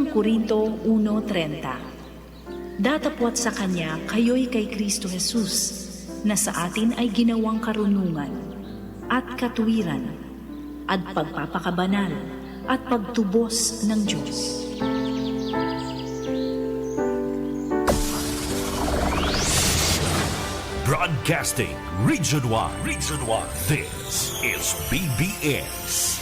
Unang Korinto 1:30. Datapwat sa Kanya kayo'y kay Kristo Jesus, na sa atin ay ginawang karunungan, at katuwiran, at pagpapakabanal, at pagtubos ng Diyos. Broadcasting Region 1. This is BBS.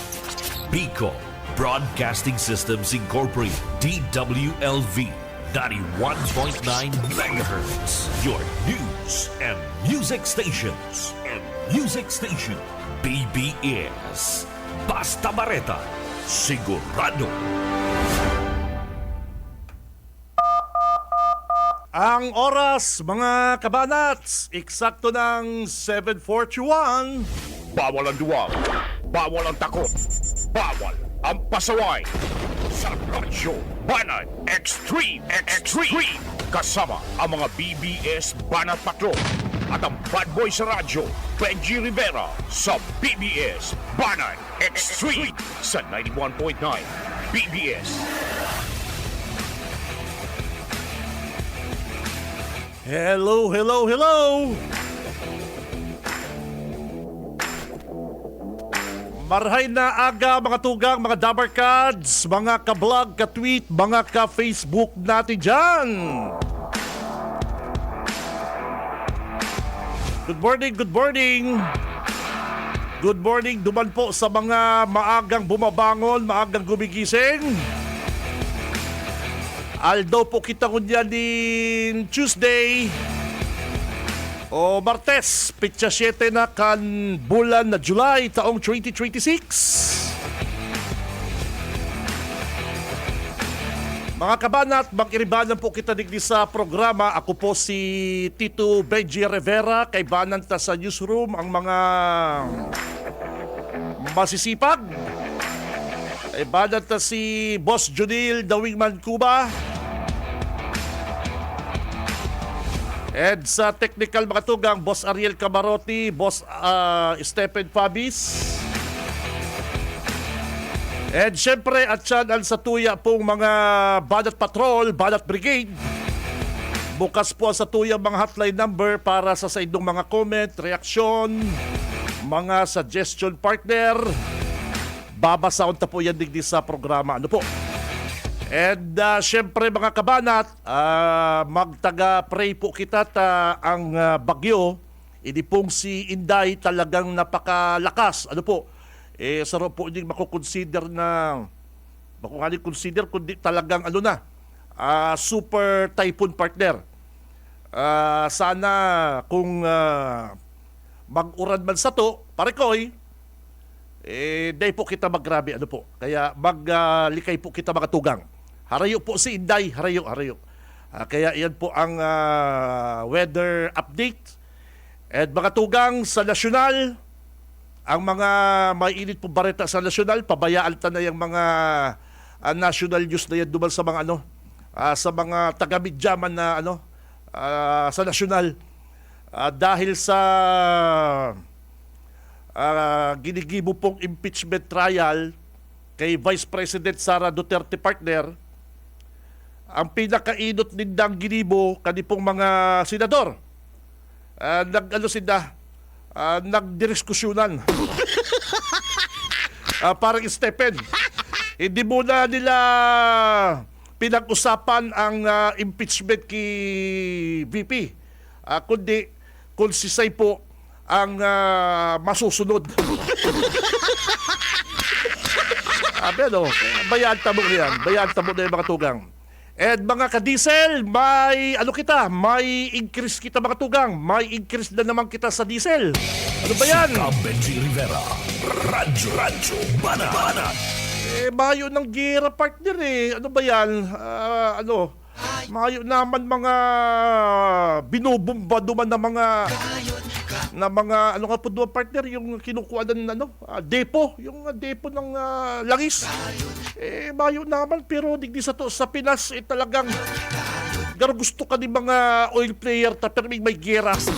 Bicol Broadcasting Systems Incorporated. DWLV 91.9 megahertz. Your news and music stations. BBS. Basta Bareta. Sigurado. Ang oras, mga kabanats, eksakto ng 7:41. Bawal ang duwag, bawal ang takot, bawal ang pasaway. Sa Radyo Banat Extreme. Kasama ang mga BBS Banat Patrol at ang bad boy sa radyo, Benji Rivera, sa BBS Banat Extreme sa 91.9 BBS. Hello. Marhay na aga mga tugang, mga dabarkads, mga ka-vlog, ka-tweet, mga ka-Facebook natin dyan. Good morning. Good morning duman po sa mga maagang bumabangon, maagang gumigising. Aldo po kita kunya din Tuesday o Martes, pitsa 7 na kan bulan na July taong 2026. Mga kabanat, mag-iribanan po kita digdi sa programa. Ako po si Tito Benji Rivera, kaibanan ta sa newsroom ang mga masisipag. Kaibanan ta si Boss Junil The Wingman Cuba. And sa technical mga tugang, Boss Ariel Camarote, Boss Stephen Fabis. And syempre at channel sa tuya pong mga Banat Patrol, Banat Brigade. Bukas po sa tuya mga hotline number para sa inyong mga comment, reaksyon, mga suggestion partner. Babasaon ta po yan digdi sa programa. Ano po? And syempre mga kabanat, magtaga-pray po kita ang bagyo. Hindi pong si Inday talagang napakalakas. Ano po? Sarap po hindi makukonsider na consider kundi talagang super typhoon partner. Sana kung mag-uran man sa to, parekoy, day po kita maggrabe, Kaya maglikay po kita mga tugang. Harayo po si Inday, harayo. Kaya yan po ang weather update. At mga tugang sa nasyonal, ang mga mainit po bareta sa nasyonal, pabayaan ta na yung mga national news na yan duman sa mga sa mga taga-midyaman na sa nasyonal. Dahil sa ginigibo pong impeachment trial kay Vice President Sara Duterte partner, ang pinakainot nindang ginibo kanipong mga senador. Nagdiskusyonan. Parang Stephen, hindi muna nila pinag-usapan ang impeachment kay VP. Kundi kung si Say po ang masusunod. Bayan tamo na yung mga tugang. And mga ka-diesel, may increase kita mga tugang. May increase na naman kita sa diesel. Ano ba yan? Sika Benji Rivera. Radyo Banat. Mayo ng gira partner Ano ba yan? Mayo naman mga binubumba duman na mga po doon partner, yung kinukuha ng depo, yung depo ng langis. Mayo naman, pero digdi sa Pinas talagang gusto ka ni mga oil player pero may gera. Gusto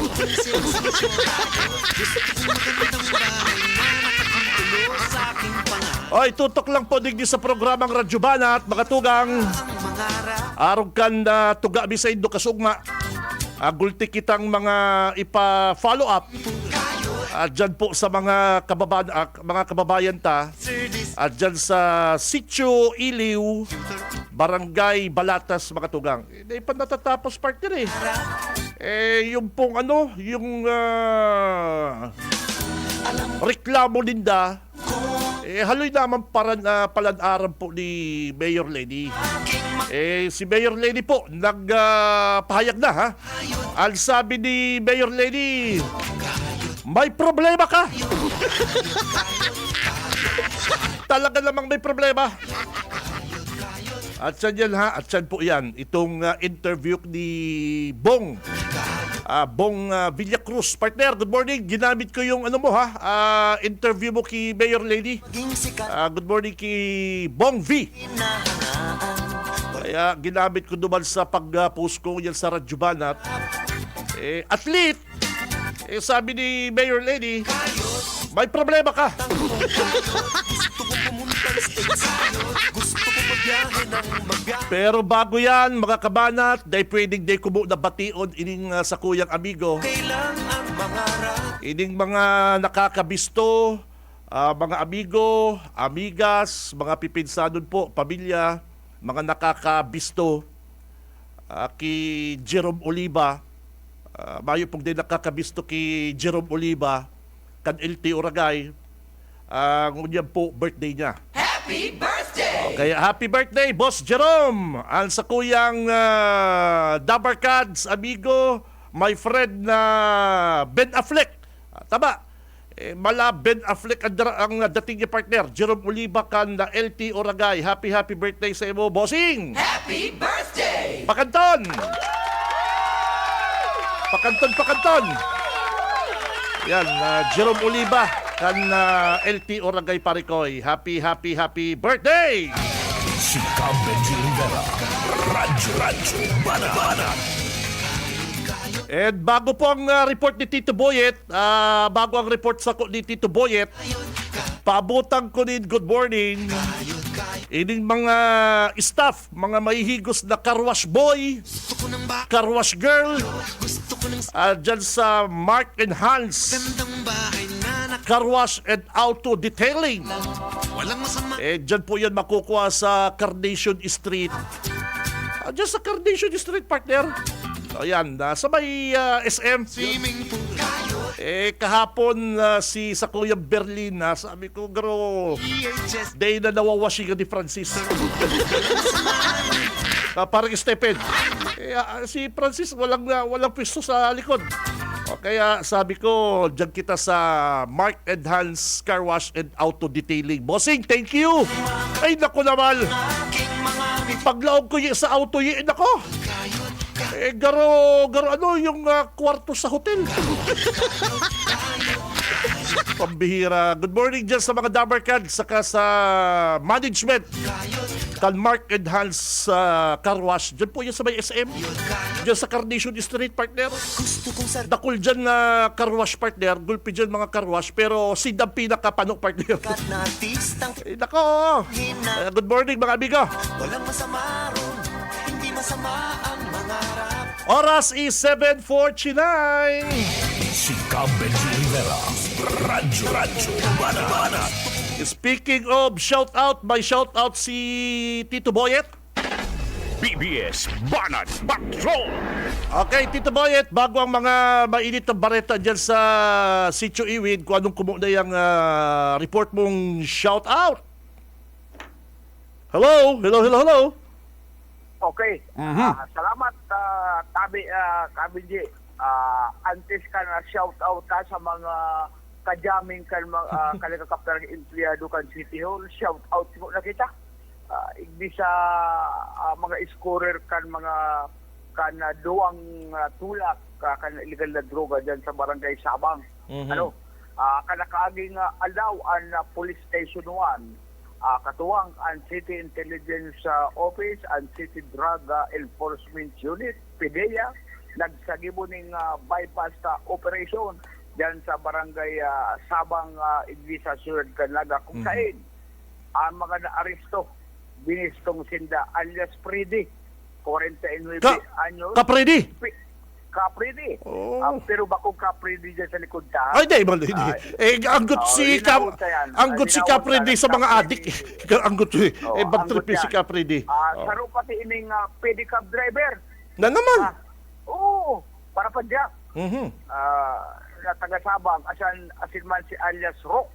ko magandang bahay na nakakagulo sa aking pangarap. Oy, tutok lang po digdi sa programang Radyo Banat, mga tugang. Arog kan na tuga sa Indo kasugma. Gulti kitang mga ipa-follow up. Dyan po sa mga kababayan ta. Dyan sa Sitio Iliw, Barangay Balatas, mga tugang. Hindi pa natatapos partner eh. Yung pong yung reklamo ninda, haloy naman palad-aram po ni Mayor Lenny. Si Mayor Lenny po, nagpahayag na ha. Ang sabi ni Mayor Lenny, may problema ka. Talaga namang may problema. At yan ha, at yan po yan. Itong interview ni Bong Villacruz. Partner, good morning. Ginamit ko yung interview mo kay Mayor Lady. Good morning kay Bong V. Kaya ginamit ko naman sa pag-post ko yan sa Radyo Banat. Athlete, sabi ni Mayor Lady, may problema ka. Pero bago yan, mga kabanat, day pwedeng day kumo na bation ining sa kuyang amigo. Ining mga nakakabisto, mga amigo, amigas, mga pipinsanon po, pamilya, mga nakakabisto, kay Jerome Oliva. Mayo pong din nakakabisto kay Jerome Oliva, kan LT Oragay. Ngunyan po, birthday niya. Happy birthday! Kaya happy birthday, Boss Jerome! Ang sa kuyang Dabarkads, amigo, my friend na Ben Affleck. Tama. Mala Ben Affleck ang dating niya partner. Jerome Oliva kan na LT Oragay. Happy birthday sa imo, bossing! Happy birthday! Pakanton! Pakanton! Yan, Jerome Oliva kan LT Oragay Parikoy. Happy birthday! Si Benji Rivera. Radyo Banat. And bago po ang report ni Tito Boyet, bago ang report ni Tito Boyet, paabotang ko din good morning. Ining mga staff, mga mahihigos na carwash boy, carwash girl, dyan sa Mark and Hans, carwash and auto detailing. Dyan po yan makukuha sa Carnation Street. Dyan sa Carnation Street, partner. Ayan, sa may SM. Kahapon si sa Kuya Berlin, sabi ko, garo, day na nawawashing ni Francis. Parang Stephen. Si Francis walang pwesto sa likod. Kaya sabi ko, dyan kita sa Mark and Hans Car Wash and Auto Detailing. Bossing, thank you! Ay, naku naman! Paglaog ko sa auto, nako! Garo yung kwarto sa hotel. Pambihira. Good morning dyan sa mga Dabarkads, saka sa management. Kan Mark and Hans Car Wash. Diyan po yan sa may SM. Diyan sa Carnation Street, partner. Dakul dyan na car wash, partner. Gulpi dyan mga car wash. Pero sindang pinakapanok, partner. Nako. Good morning, mga amigo. Walang masama ron, hindi masama ang mangarap. Oras is 7:49. Si Benji Rivera. Radyo Banat. Speaking of shout-out, may shout-out si Tito Boyet. BBS Banat Patrol! Okay, Tito Boyet, bago ang mga mainit na bareta dyan sa Sitio Iwid, kung anong kumuna yung report mong shout-out. Hello. Okay. Salamat, Kabinji. Antes ka na shout-out ka sa mga kajaming kan kalikakaptar ng empleyado kan City Hall. Shout-out mo na kita. Igdi sa mga scorer kan mga duwang tulak kan illegal na droga dyan sa Barangay Sabang. Kanakaaging alaw ang Police Station 1, katuwang ang City Intelligence Office, ang City Drug Enforcement Unit, PDEA, nagsagibo ng bypass operation dyan sa Barangay Sabang, igdi sa Surad Canaga, kung saan ang mga naaresto binistong sinda alias Freddy 49 anyos Kapredi. Kapredi. Oh. Pero bakong Kapredi dyan sa likod ta. Ay, hindi. Anggot si anggot si Capredi sa mga adik. Anggot bag-trip si Capredi. Saro pati ining pedicab driver. Na naman. Oo, para pa dyan. Mhm. Na taga-Sabang, asin man si alias Rox,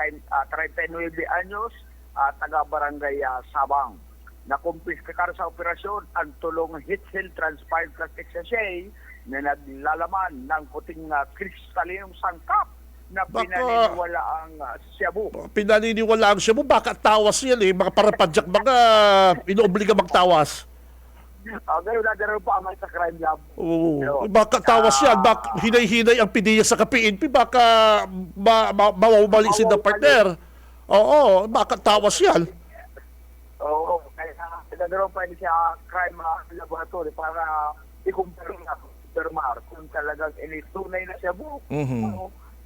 39 anyos, taga-barangay Sabang. Nakumpiskar sa operasyon ang tulong Hitzel Transpired Plastic Sachet na naglalaman ng puting kristalinong sangkap na pinaniniwala ang Cebu. Pinaniniwala ang Cebu. Baka tawas yan mga parapadyak mga inoobliga magtawas. Gano'n pa ang sa crime lab. Oo. Baka tawas yan. Baka hinay-hinay ang pidiya sa PNP. Baka mawawali si the partner. Oo. Baka tawas yan. Oo. Kaya gano'n pa siya crime laboratory para ikumpirma kung talagang initunay na siya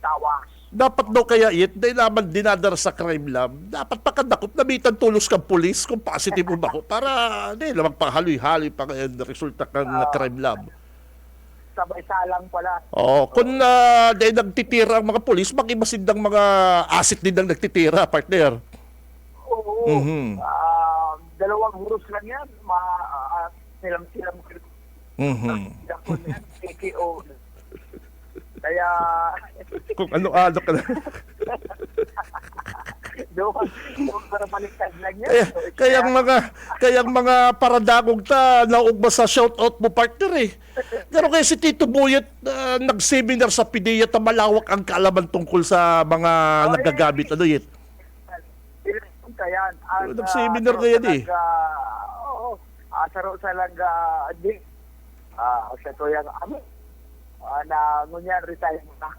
tawas. Dapat daw kaya dahil naman dinadara sa crime lab, dapat pakadakot na mitan tulos kang pulis kung positive mo ba ko para hindi na magpahaloy-haloy pa ngayon resulta kang crime lab. Sabay-salang pala. Kung dahil nagtitira ang mga pulis, mag-imasindang mga asset din ang nagtitira, partner. Oo. Mhm. Dalawang huros lang yan. Silang KKO. Kaya Kung ano-ano ka na. doon para baliktad lang yan. Kayang mga paradagog naugma sa shoutout mo, partner Pero kaya si Tito Buyet nag-seminar sa PDEA malawak ang kaalaman tungkol sa mga nagagamit. Yan. Nag-seminar na yan Oo. Saro sa laga di. Sa to yung na ngunyan retire na.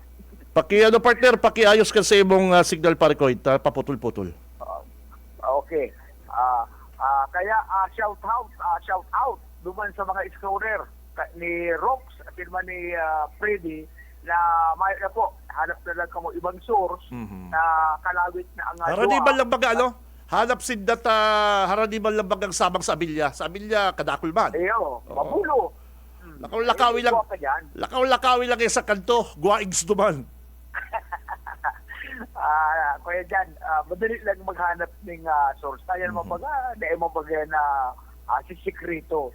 Partner, pakiayos ka sa imong signal parikoy, paputol-putol. Okay. Kaya shout out duman sa mga explorer ni Rox at man ni Freddy na may na po hanap na lang kamo ibang source na kalawit na ang Haradi man lang baga hanap sindat haradi man lang bagang sabang sa Abilya. Sa Abilya kadakol man. Ayo, mabulo. Lakaw-lakawi lang sa kanto, guwaings duman. Kaya dyan, madali lang maghanap ng source. Tayo naman baga, dahil mo baga na sisikreto.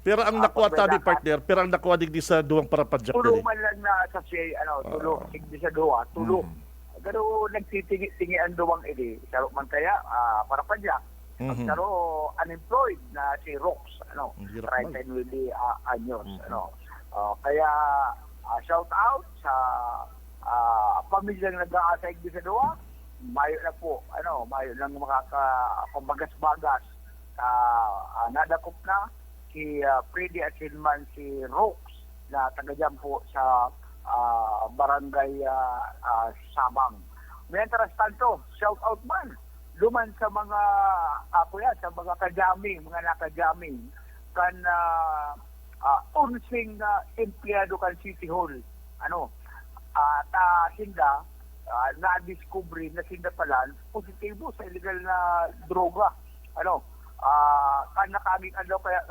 Pero ang nakuha tabi, partner, pero ang nakuha din sa duwang parapadyak. Tulo man lang na sa siya, tulo, hindi sa duwa, tulo. Pero nagtitingi ang duwang ili. Saro man kaya, parapadyak. Pero unemployed na si Rox, right and really anyos, kaya shout out sa pamilyang nag-aasay di sa duwa, mayo na po, mayo lang makakapambagas-bagas nadakop na si Freddy at Silman si Rox na taga-dyan po sa barangay Sabang. Mientras tanto, shout out man luman sa mga sa mga kajaming, mga nakajaming kan unsing empleyado kan City Hall. Sinda na-discovery na sinda pala positibo sa illegal na droga. Kan nakaming kaya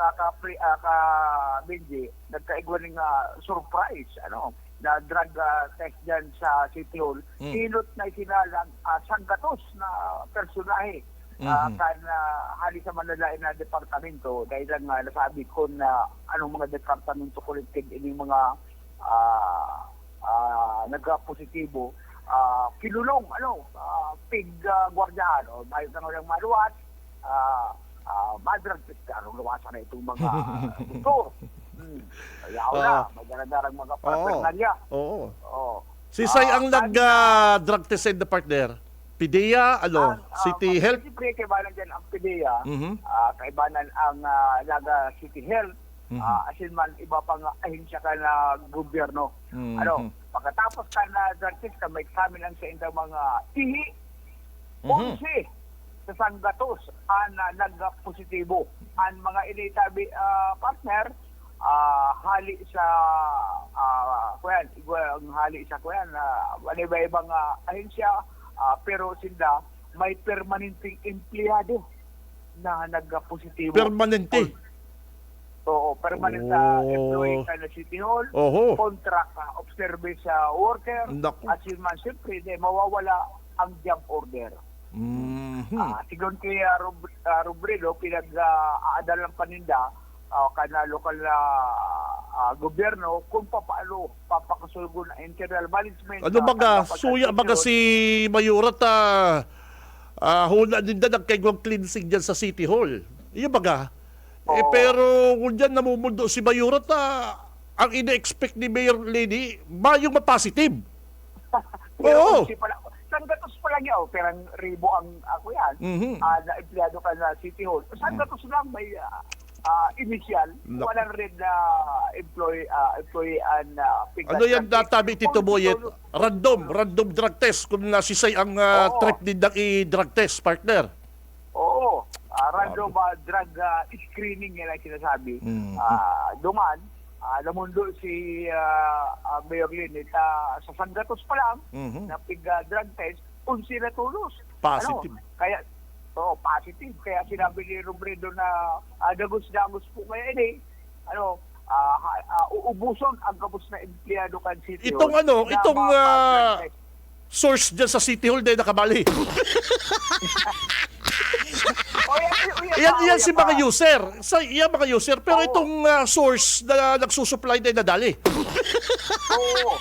Benji, nagkaigwan ng surprise, na drug test dyan sa City Hall. Silot na isinalang sanggatos na personahe kan hali sa manalain na departamento dahil lang nasabi ko na anong mga departamento collected ini mga nagka-positibo kinulong pig guardian o bayo na ng maluwat madrag anong luwasan na itong mga ito. Kaya wala, maganadarang mga partner na niya. Oo. Say ang nag-drug test the partner? PDEA, City Health? Siyempre, kaibanan dyan ang PDEA, kaibanan ang Naga City Health, asin man iba pang ahinsya ka na gobyerno. Pagkatapos ka na drug test ka, may examine lang sa indang mga ihi, 11 sa sanggatos ang nag-positibo. Ang mga initabi partner, hali sa hali sa wala ibang ahensya pero sinda may permanenteng empleyado na nagpositibo. Permanente. Oo, permanent employee ka na City Hall, Oho. contract of service worker, Naku. at yun man, siyempre, mawawala ang job order. Sigon kay Robredo, pinag-aadal ng paninda, kana lokal na gobyerno, kung paano papakasulgo ng internal management. Ano baga, suya baga si Mayurat hula din na nagkaigwang cleansing dyan sa City Hall. Iya baga. Oo. Pero kung dyan namumundo si Mayurat, ang ina-expect ni Mayor Lady, yung ma-positive. Oo. San gatos pa lang yun, perang ribo ang ako yan, na empleyado ka na City Hall. San gatos lang may initial, Naku. walang red na employee and Ano yan databi, Tito Boyet? Random drug test kung nasisay ang Oo. trip din ng i-drug test, partner. Oo, random drug screening yan ang sinasabi. Duman, namundo si Mayor Linit sa San Gatos pa lang, na drug test, kung sila tulos. Positive. Kaya, positive. Kaya sinabi ni Robredo na dagos-dagos po kaya ini, uubuson ang gabos na empleyado kan City Hall. Itong na mga source dyan sa City Hall dahil nakabali. Yan si mga user. Yan mga user. Pero itong source na nagsusupply na nadali. Oo.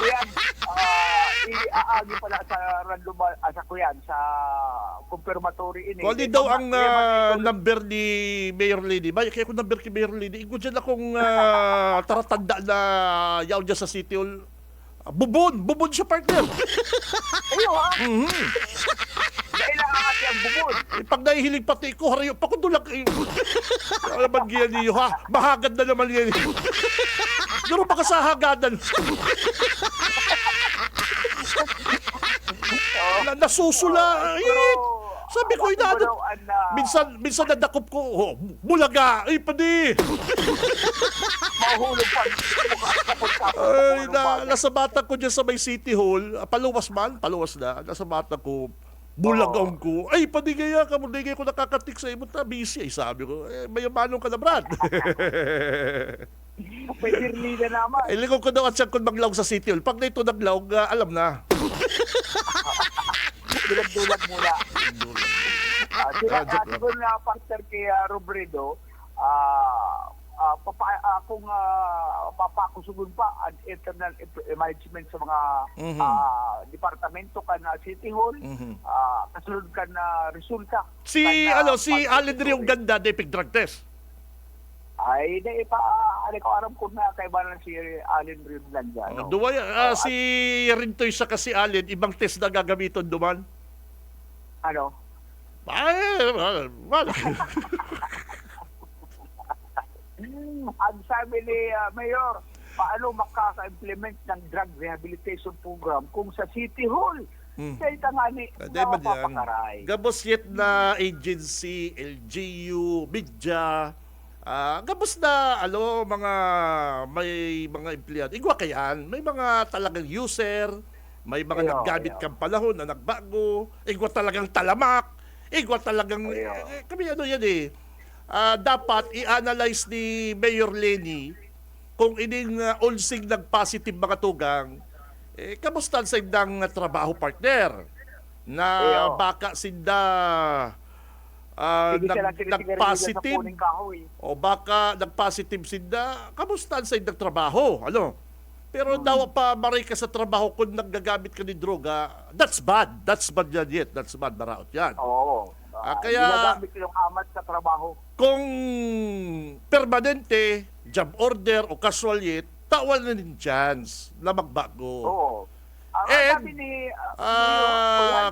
Kuyan, iaagi pala sa random, sa kuyan, sa confirmatory ini. Kung daw ang number ni Mayor Lady, kaya kung number kay Mayor Lady, iko dyan akong taratanda na yaw dyan sa City Hall. Bubon siya, partner. Ayaw ha? Dahil nakakati ang bubon. Pag nahihiling pati ko, harayo, pakundulak. Ano naman yan niyo, ha? Mahagad na naman yan. Pero baka sa hagadan. Nasusula. Sabi ko, minsan nadakop ko, bulaga, padi. Mahulog pa. Ay, nasa bata ko dyan sa may City Hall, paluwas na, nasa bata ko, bulagong ko, padi kaya ka, hindi kaya ko nakakatik sa imo, busy, sabi ko, mayamanong ka na, Brad. Pwede na naman. Lingkod ko daw at siya kung maglawg sa City Hall. Pag na ito naglawg, alam na. Dulag muna. Siguro na partner kay Robredo, kung papakusugun pa ang internal management sa mga departamento ka na City Hall, kasunod ka na resulta. Si Allen Rio ganda na drug test. Ay, ko aram ko na kay ba si Allen Rio ganda. Duway, si Rintoy sa kasi Allen, ibang test na gagamiton duman. Ano? Wala. Ang sabi ni Mayor, paano makaka-implement ng drug rehabilitation program kung sa City Hall? Kaya tangani na mapapakaray. Gabos yet na agency, LGU, media, gabos na, may mga empleyado. Igwa kayan, may mga talagang user, may mga naggamit kang panahon na nagbago, igwa talagang talamak, igwa talagang, kami dapat i-analyze ni Mayor Lenny kung ining onsig nag-positive mga tugang, kamusta sa indang trabaho, partner? Na baka sinda nag-positive o baka nag-positive sinda, kamusta sa indang trabaho? Pero daw pa maray ka sa trabaho kung naggagamit ka ni droga, that's bad. That's bad yan yet. That's bad maraot yan. Oo. Kaya ginagamit yung amat sa trabaho. Kung permanente, job order o casual yet, tawal na din chance na magbago. Oo. And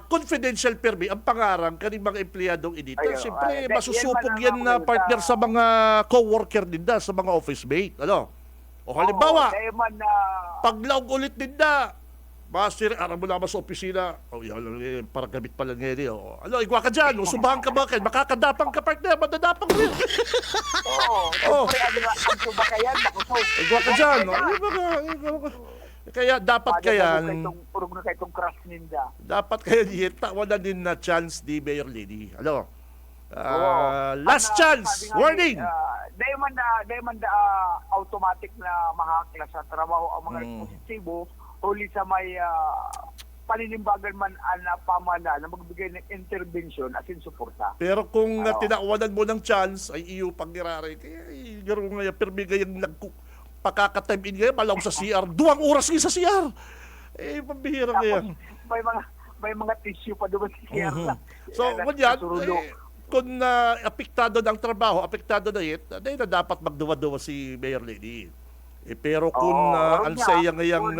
confidential permi ang pangarang kaning mga empleyadong edita. Siyempre, masusupog yan na partner sa mga co-worker din da, sa mga office mate. O halimbawa, paglawg ulit din da, Master, aram mo naman sa opisina. Parang gamit pala ngayon. Igwa ka dyan. Subahan ka ba? Makakadapang ka, partner. Madadapang rin. Oo. Siyempre, ang subakayan, makusog. Igwa ka dyan. Kaya dapat kaya Purog na kayong crush ninda. dapat kaya dito wala din na chance di Mayor Lady. Ano? Oo. Last chance, sabi nga warning. Dahil man automatic na mahakla sa trabaho ang mga positibo, huli sa may paninimbagan man na pamana na magbigay ng intervention at suporta. Pero kung tinawanan mo ng chance ay iyo pangiraray. Kaya garo nga permi gayang pakaka-time in ngayon malaw sa CR. 2 oras nga sa CR. Pambihira kaya. May mga tissue pa doon sa CR lang. So, kunyan, kung apektado ng trabaho, apektado na it, na dapat magduwa-duwa si Mayor Lady. Pero kung ang saya ngayang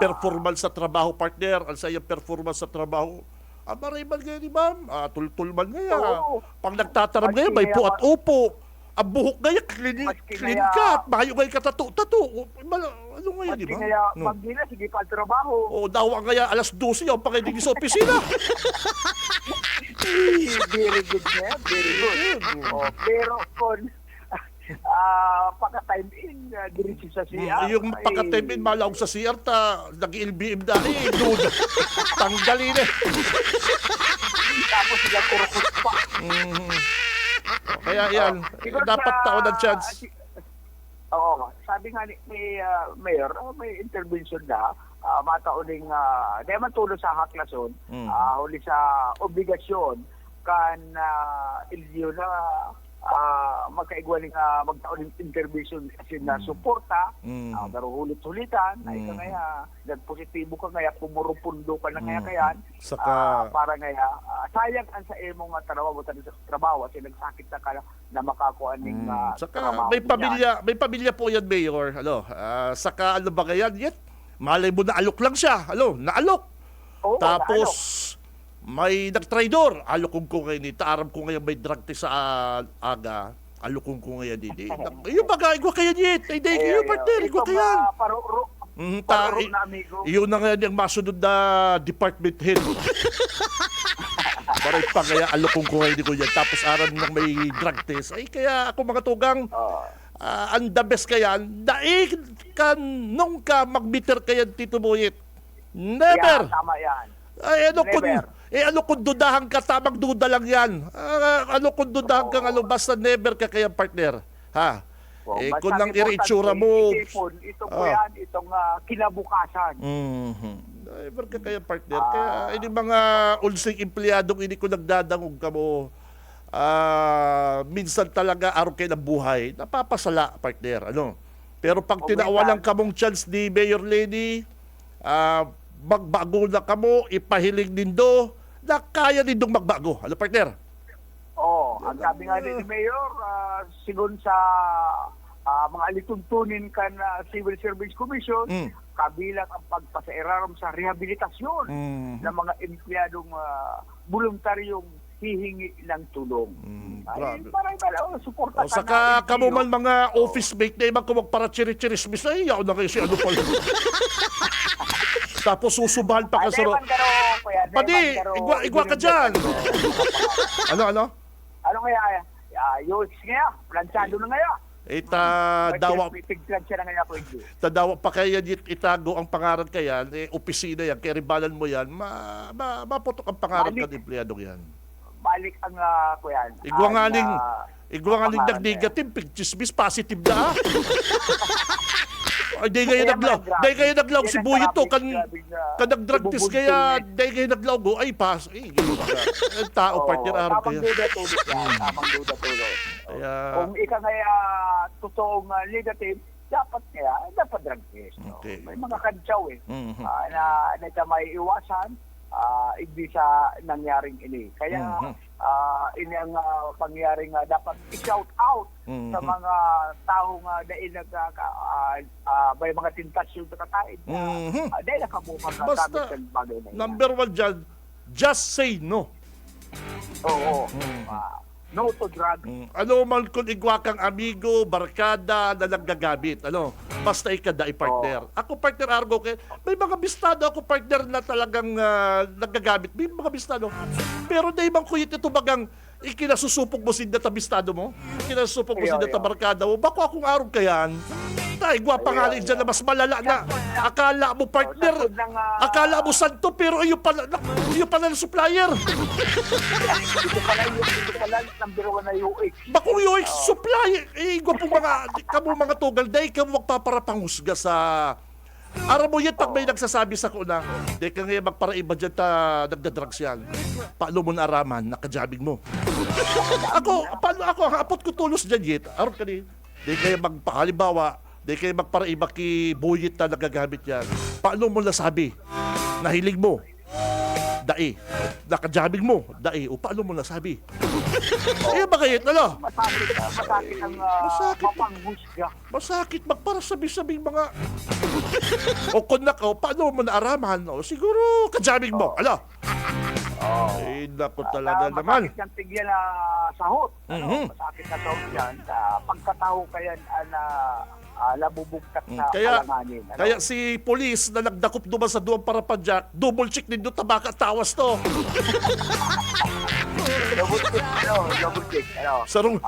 performance sa trabaho, partner, ang saya performance sa trabaho, maray man ngayon, ma'am, tultul man ngayon. Pag nagtataram ngayon, may po at upo. Ang buhok ngayon, clean cut, mahayo ngayon katato. Ano ngayon, di ba? Kaya magdila, sige pa trabaho. O daw ang kaya alas 12 yung pakinig sa opisina. Very good na, very good. Pero kung pagka-time in, diretso sa CR. Yung pagka-time in, malaw sa CR, nag-LBM dahil, dude. Tanggalin eh. Tapos sila kurukot pa. Kaya yan, dapat taon ng chance. Oo, sabi nga ni Mayor, may intervention na, matauning, dahil man tulong sa haklason, huli sa obligasyon, kan LGU na magkaigwaling magtauning intervention kasi na suporta, pero hulit-hulitan, ay ka ngaya, nagpositibo ka ngaya, pumurupundo ka na ngaya Saka, para ngaya, sayang ang sa imong trabaho sa trabaho kasi nagsakit na ka na makakuha ng saka trabaho. may pamilya po yan, Mayor. Saka ano ba kaya yet? Malay mo na alok lang siya. Naalok. Oo, Tapos, may nagtraidor. Alokong ko ngayon. Taaram ko ngayon may drug test sa aga. Alokong ko ngayon din. Yung baga, igwa kaya yet. Hindi, yung partner, igwa kaya. Paruro na amigo. Yun na nga yung masunod na department head. Baray pa kaya alokong ko ngayon ko yan. Tapos aram nang may drug test. Ay kaya ako mga tugang, ang the best kaya, daig ka nung ka mag-bitter kaya Tito Boyet. Never! Yan, tama yan. Ay, Never. ano kung dudahan ka, tamang duda lang yan. Ano kung dudahan ka, basta never ka kaya partner. Ha? Kung nang iri-itsura mo. Itong kinabukasan. Never ka kaya partner. Kaya ini mga ulsing empleyadong ini ko nagdadangog ka mo. Minsan talaga araw kayo ng buhay, napapasala partner. Pero pag tinawalan ka mong chance ni Mayor Lady, magbago na ka mo, ipahiling nindo, na kaya nindong magbago. Partner? Ang sabi nga ni Mayor, sigun sa mga alituntunin kan Civil Service Commission, kabilang ang pagpasairaram sa rehabilitasyon ng mga empleyadong voluntaryong hihingi ng tulong. Ay, maraming suporta ka Saka kamo man mga office mate na ibang kumag para chiri-chirismis, ay yaw na kayo si ano pala. Tapos susubahan pa ka sa... Padi, igwa ka dyan. Ano? Ano kaya? Yung nga, planchado na nga. Pigplansya na nga po ito. Tadawa pa kaya itago ang pangaran kaya, opisina yan, kaya ribalan mo yan, maputok ang pangaran ka ng empleyadong yan. Balik ang kuyan. Igwa nga ning nag-negative, pigchismis, positive na. Ay, di kayo naglaw si Buyo to, kan nag-drug test kaya, di kayo naglaw go, ay, pas, tao, partner, araw kaya. Tamang duda tulog. Kung ika ngaya totoong negative, dapat drug test. Okay. May mga kantsaw na may iwasan, hindi sa nangyaring ini. Kaya, ini ang pangyaring dapat i-shout out sa mga taong dahil may mga tentasyon sa kataid. Dahil nakabukas na Basta, gamit ng bagay na yan. number one dyan, just say no. Oo. No to drugs. Ano man kung igwa kang amigo, barkada na naggagamit. Basta ikada partner. Ako partner Argo, may mga bistado ako partner na talagang naggagamit. May mga bistado. Pero na ibang kuyit ito bagang ikinasusupog mo sinda ta bistado mo. Ikinasusupog mo sinda ta barkada mo. Bako akong araw kayan. Tay, gwapa nga rin dyan na mas malala na. Akala mo partner, Sa ng, akala mo santo, pero yung pala ng supplier. Ito pala, number 1 na UX. Bakong yung supplier, gwapong mga tugal, dahil ka mo magpaparapangusga sa... Aram mo yan, pag may nagsasabi sa kuna, di ka ngayon magparaiba dyan nagdadrugs yan. Paano mo naaraman, nakajabing mo. Ako, ang apot ko tulos dyan yit, aram ka di kayo magpakalimbawa, di kayo magparaiba ki buyit na nagagamit yan. Paano mo nasabi, nahilig mo, dai, nakajabing mo, dai, o paano mo nasabi? Eh, bakit, ano? Masakit ang Masakit. mapanghusga. Masakit magparasabi-sabing mga... o kung nako, paano mo naaraman? O siguro, kajaming mo. Ala? Eh, naku talaga naman. Masakit ang tigyan na sahot. Mhm. Masakit na sahot yan. Pagkataho kaya na labubugkat na Kaya, alanganin. kaya si polis na nagdakop duman sa duwang parapadyak, double check din doon tabaka at tawas to. Double check. Sarong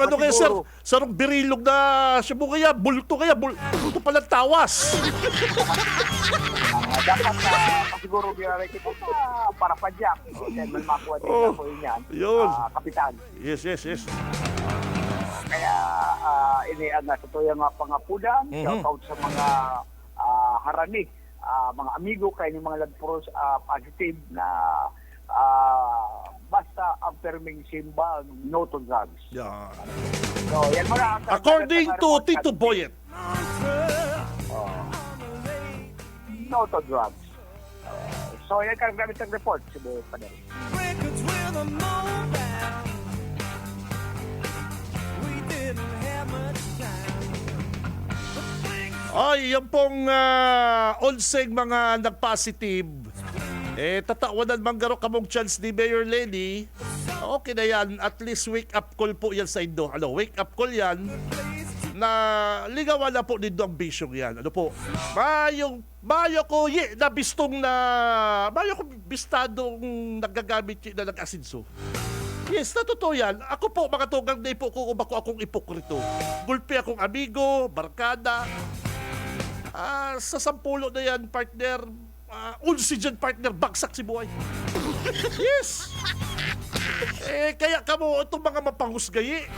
ano kaya sir? Sarong birilog na siya kaya, bulto bulto pala tawas. Dapat pasiguro binarek ito para padyak. Then makuha din ako yan. Yun. Kapitan. Yes. Kaya iniang sa to yung pangapudan, shout out sa mga harani, mga amigo kay ni mga lagpuros positive na basta ang perming simba no to drugs. Yeah. So yan muna. According to Tito Boyet. No to drugs. So yan ka gamit ang report si Padel. Records with a mobile. We didn't have much time. Ay, yan pong onseng mga nag-positive. Tatawanan man garo kamong chance ni Mayor Lenny. Okay na yan. At least wake up call po yan sa Indo. Wake up call yan na ligawan na po dito ang bisyong yan. Ano po? Mayo ko bistadong nagagamit na nag-asinso. Yes, na totoo yan. Ako po, mga tugang na ipo ko akong ipokrito. Gulpi akong amigo, barkada. Sa 10 na yan, partner, 11 dyan, partner, bagsak si buhay. Yes! Kaya kamo, itong mga mapanghusgayi,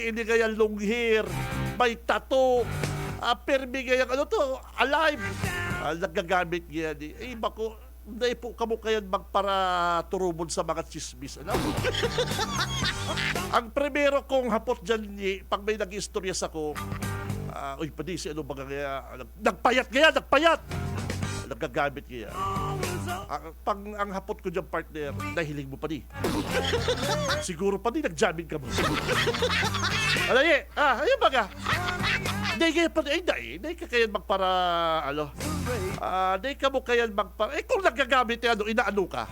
hindi kaya long hair, may tattoo, permi kaya alive. Nagagamit yan. Bako, hindi po kamo kaya magpara turubon sa mga chismis. Ano? Ang primero kong hapot dyan, pag may nag-istoryas ako, uy, padi, si ano ba kaya, nagpayat. Nagagamit kaya. Pag ang hapot ko dyan, partner, nahiling mo pa di. Siguro pa di, nagjamming ka mo. Ayun ba ka? Hindi ka kaya magpara, hindi ka mo kaya magpara, kung nagagamit yan, inaano ka?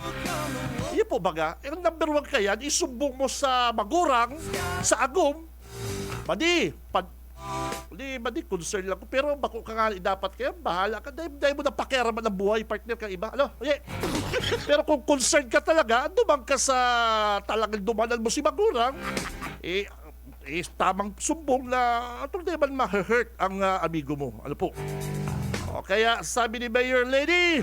Iyon po baga, ang number 1 kaya, isumbong mo sa magurang, sa agom, Hindi, concern lang ko. Pero bako ka nga dapat kaya, bahala ka. Dahil mo na pakeraman ng buhay, partner ka iba. Pero kung concerned ka talaga, dumang ka sa talagang dumanan mo si magurang, tamang sumbong na atong di man ma-hurt ang amigo mo. Ano po? Kaya sabi ni Mayor Lady,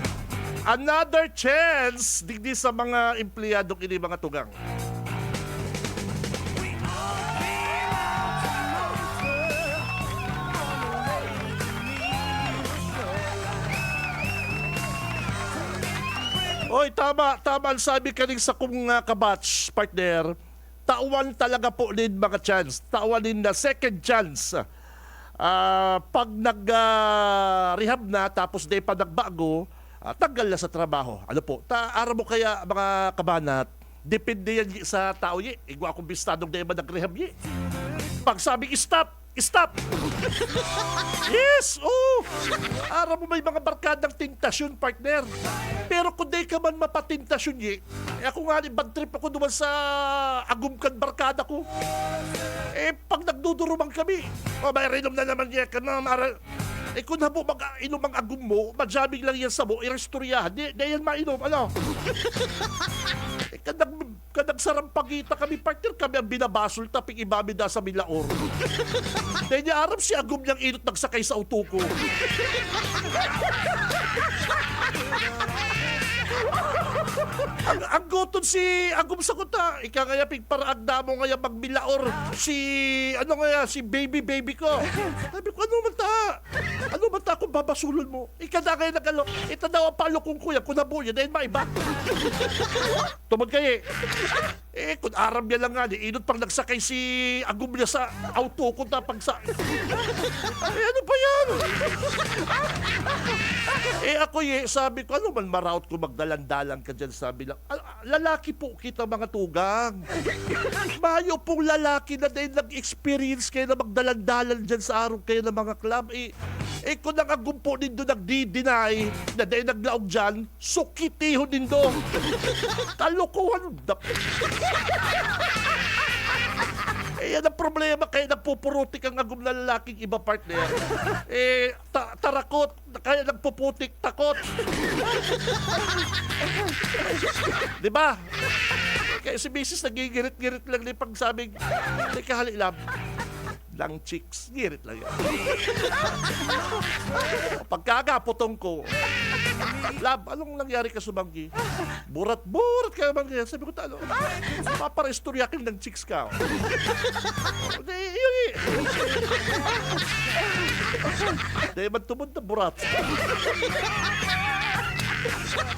another chance digdi sa mga empleyadong ini mga tugang. Oy, tama ang sabi kaning sa kong kabatch, partner. Tawan talaga po din mga chance. Tawan din na second chance. Pag nag-rehab na, tapos di pa nagbago, tanggal na sa trabaho. Ano po? Araw mo kaya mga kabanat, depende yan sa tao ye. Igwa akong bistadong di ba nag-rehab ye. Pag sabi, stop! Yes! Araw mo may mga barkadang tintasyon, partner. Pero kung di ka man mapatintasyon ako nga bad trip ako duman sa agumkan barkada ko. Pag nagdudurumang kami, may rinom na naman ka na kung na po mag-inom ang agum mo, majaming lang yan sa mo, irestoryahan, di yan mainom, ano? Kadang sarampagita kami partner, kami ang binabasol taping ibabida sa Milaor. Dahil niya arap si Agum niyang inot nagsakay sa auto ko. Ang gutod si Agum sa kuta. Ika ngaya pigparaagda mo ngaya magbilaor si baby ko. Sabi ko, ano man ta kung babasulon mo? Ika na kaya nagalo. Ita daw ang palo kong kuya, kunabuya, dahil maiba. Tumod kayo kung aram niya lang nga, inot pang nagsakay si Agum niya sa auto ko tapag sa... ano pa yan? Ako sabi ko, ano man maraut ko magdalandalan ka dyan, sabi lang. Lalaki po kita mga tugang. Mayo pong lalaki na dahil nag-experience kayo na magdalandalan dyan sa araw kayo ng mga club. Kung Agum po din doon nagdi-deny na dahil naglaog dyan, sukitiho din doon. Kalokohan. Yan ang problema, kaya nagpupurutik ang Agum na lalaking iba partner. Tarakot, kaya nagpuputik, takot. Diba? Kaya si Mrs. nagigirit-girit lang din pag sabing, teka halilam, lang chicks, girit lang yan. Pagkagapotong ko, Lab, anong nangyari ka sumanggi? Burat-burat ka bang ganyan? Sabi ko, talo, paparestoryakin ng chicks ka. Hindi, yun eh. Dahil magtumod na burat.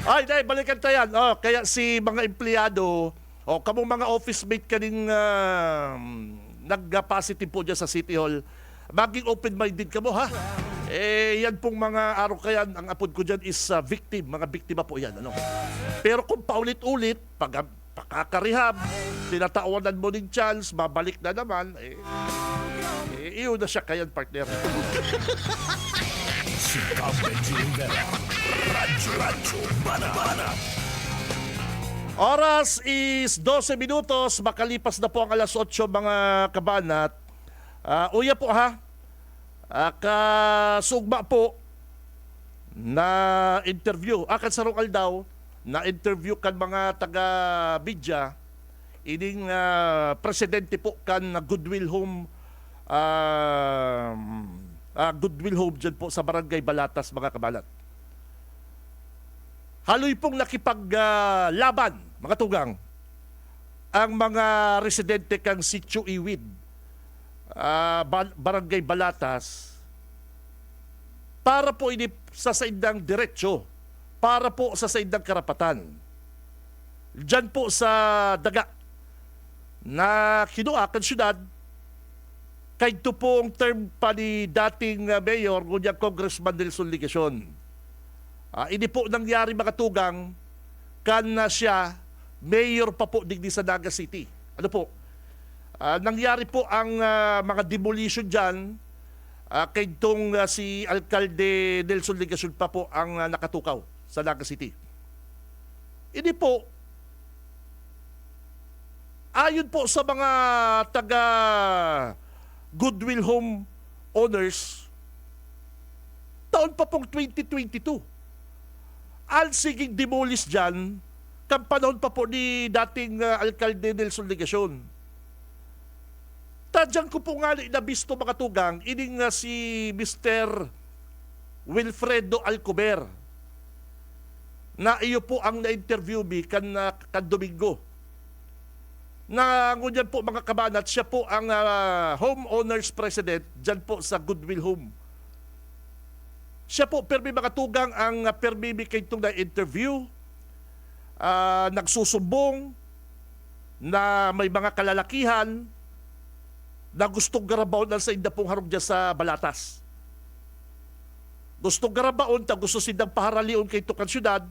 Ay, dahil, balikan tayo yan. Kaya si mga empleyado, kamong mga office mate ka rin nag-positive po dyan sa City Hall, maging open-minded ka mo, ha? Yan pong mga araw kaya, ang apod ko dyan is victim, mga biktima po yan. Ano? Pero kung paulit-ulit, pagkakarehab, tinatawanan mo ng chance, babalik na naman, iyon na siya kayan, partner. Si Benji Rivera, Radyo Bana. Oras is 12 minutos, makalipas na po ang alas 8 mga kabanat. Uya po ha, kasugma po na interview, kan sarong aldaw, na interview kan mga taga-bidya, ining presidente po kan Goodwill Home, Goodwill Home dyan po sa Barangay Balatas mga kabanat. Haloy pong nakipaglaban, mga tugang, ang mga residente kang Sitio Iwid, Barangay Balatas, para po ini sa saindang diretsyo, para po sa saindang karapatan. Diyan po sa daga na kinuakan syudad, kay ito pong term pa ni dating mayor, ngunya Congressman Nelson Ligacion. Ini po nangyari mga tugang kan na siya mayor pa po digdi sa Naga City. Ano po? Nangyari po ang mga demolition dyan kay itong si Alcalde Nelson Ligacion pa po ang nakatukaw sa Naga City. Ini po, ayon po sa mga taga Goodwill Home owners, taon pa pong 2022, alsiging demolish dyan, kan panahon pa po ni dating Alcalde Nelson Ligacion. Tadyan ko po nga nabisto mga tugang, ining si Mr. Wilfredo Alcober, na iyo po ang na-interview me kan Domingo. Na ngunyan po mga kabanat, siya po ang homeowners president dyan po sa Goodwill Home. Siya po, permi mga tugang, ang permi kay itong na-interview, nagsusumbong na may mga kalalakihan na gustong garabaon sa inda pong harong dyan sa Balatas. Gustong garabaon, gusto sindang paharalion kay itong syudad,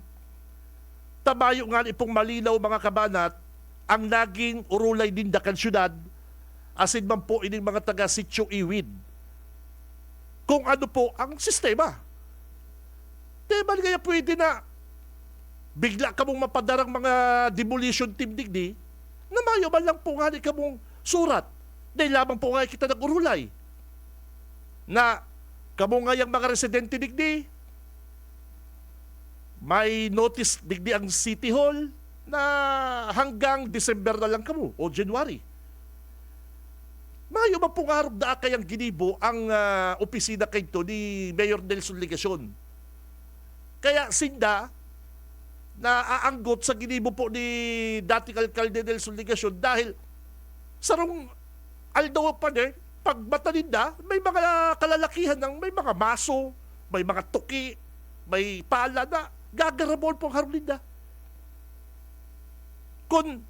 tamayo nga ipong malinaw mga kabanat, ang naging urulay din da kan syudad, asin man po ining mga taga Sitio Iwid. Kung ano po ang sistema. Diba kaya pwede na bigla ka mong mapadarang mga demolition team digdi, na mayo man lang po nga ka mong surat. Dahil lamang po nga kita nag-urulay. Na kamo nga yung mga residente digdi, may notice digdi ang City Hall, na hanggang December na lang kamo o January. Mayo man pong araw da kayang ginibo ang opisina kay to ni Mayor Nelson Ligacion. Kaya sinda na aanggot sa ginibo po ni dating alkalde Nelson Ligacion dahil sarong aldaw pa din, pag mataninda, may mga kalalakihan ng may mga maso, may mga tuki, may pala na gagarabol pong harulinda. Kung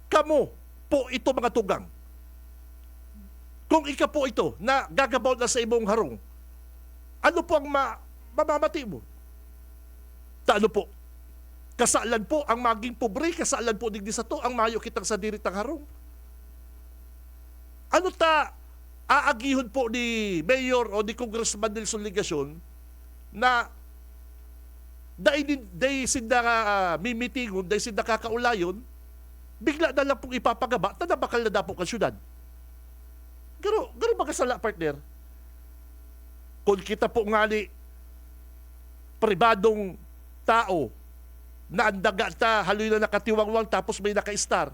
kamo po ito mga tugang, kung ika po ito na gagabaw na sa imong harong, ano po ang mamamati mo? Ano po? Kasalan po ang maging pobre, kasalan po digdi sa to, ang mayo kitang sa diritang harong. Ano ta aagihon po ni Mayor o ni Congressman Nelson Ligacion na dahil sinda mimitingon, dahil sinda kakaulayon, bigla na lang pong ipapagaba, tanabakal na dapo ka syudad. Garo ba kasala, partner? Kung kita po nga ni pribadong tao na andaga ta, haloy na nakatiwangwang tapos may naka-star,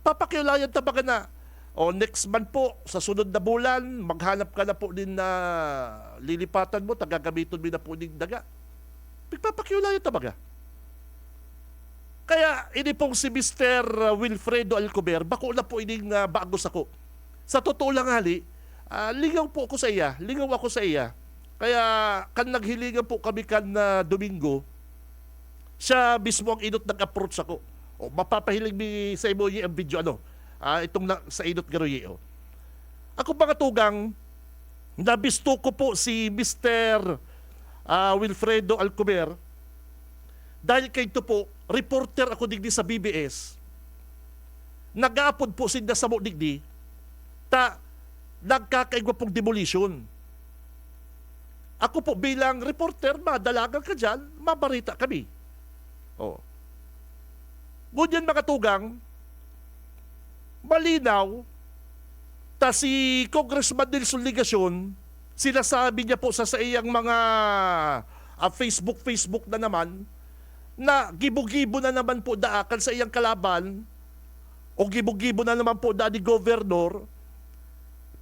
papakiulayan ta baga na, o next month po, sa sunod na bulan, maghanap ka na po din na lilipatan mo, tagagamiton mo na po din daga. Pagpapakiulayan ta baga. Kaya, ini pong si Mr. Wilfredo Alcober, bako na po ining bagos ako. Sa totoo lang hali, lingaw po ako sa iya. Lingaw ako sa iya. Kaya kan naghilingan po kami kan Domingo, siya mismo ang inot nag-approach ako. O mapapahiling mi sa imo ang video itong sa inot garoye. Ako mga tugang, nabisto ko po si Mr. Wilfredo Alcober dahil kay ito po, reporter ako digdi sa BBS. Nag-aapod po sinda sa mo digdi ta nagkakaigwa pong demolition. Ako po bilang reporter, madalagan ka dyan, mabarita kami. Ngunyan mga tugang, malinaw, ta si Congressman Nelson Ligacion, sinasabi niya po sa iyang mga Facebook na naman, na gibo-gibo na naman po daakan sa iyang kalaban, o gibo-gibo na naman po da ni Governor,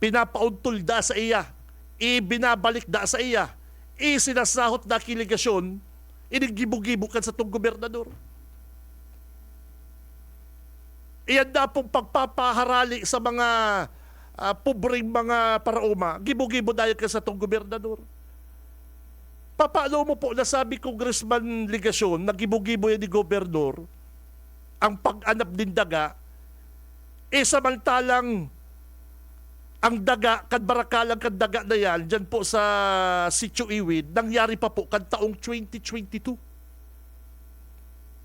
pinapauntol da sa iya, ibinabalik da sa iya, isinasahot na kiligasyon, inigibo-gibo kan sa tong gobernador. Iyan na pong pagpapaharali sa mga pobreng mga paraoma, gibo-gibo dahil ka sa tong gobernador. Papaalo mo po nasabi Congressman Ligacion na gibo-gibo yan ni Gobernador ang pag-anap din daga, samantalang ang daga, kadbarakalang daga na yan, dyan po sa Sitio Iwid, nangyari pa po kan taong 2022.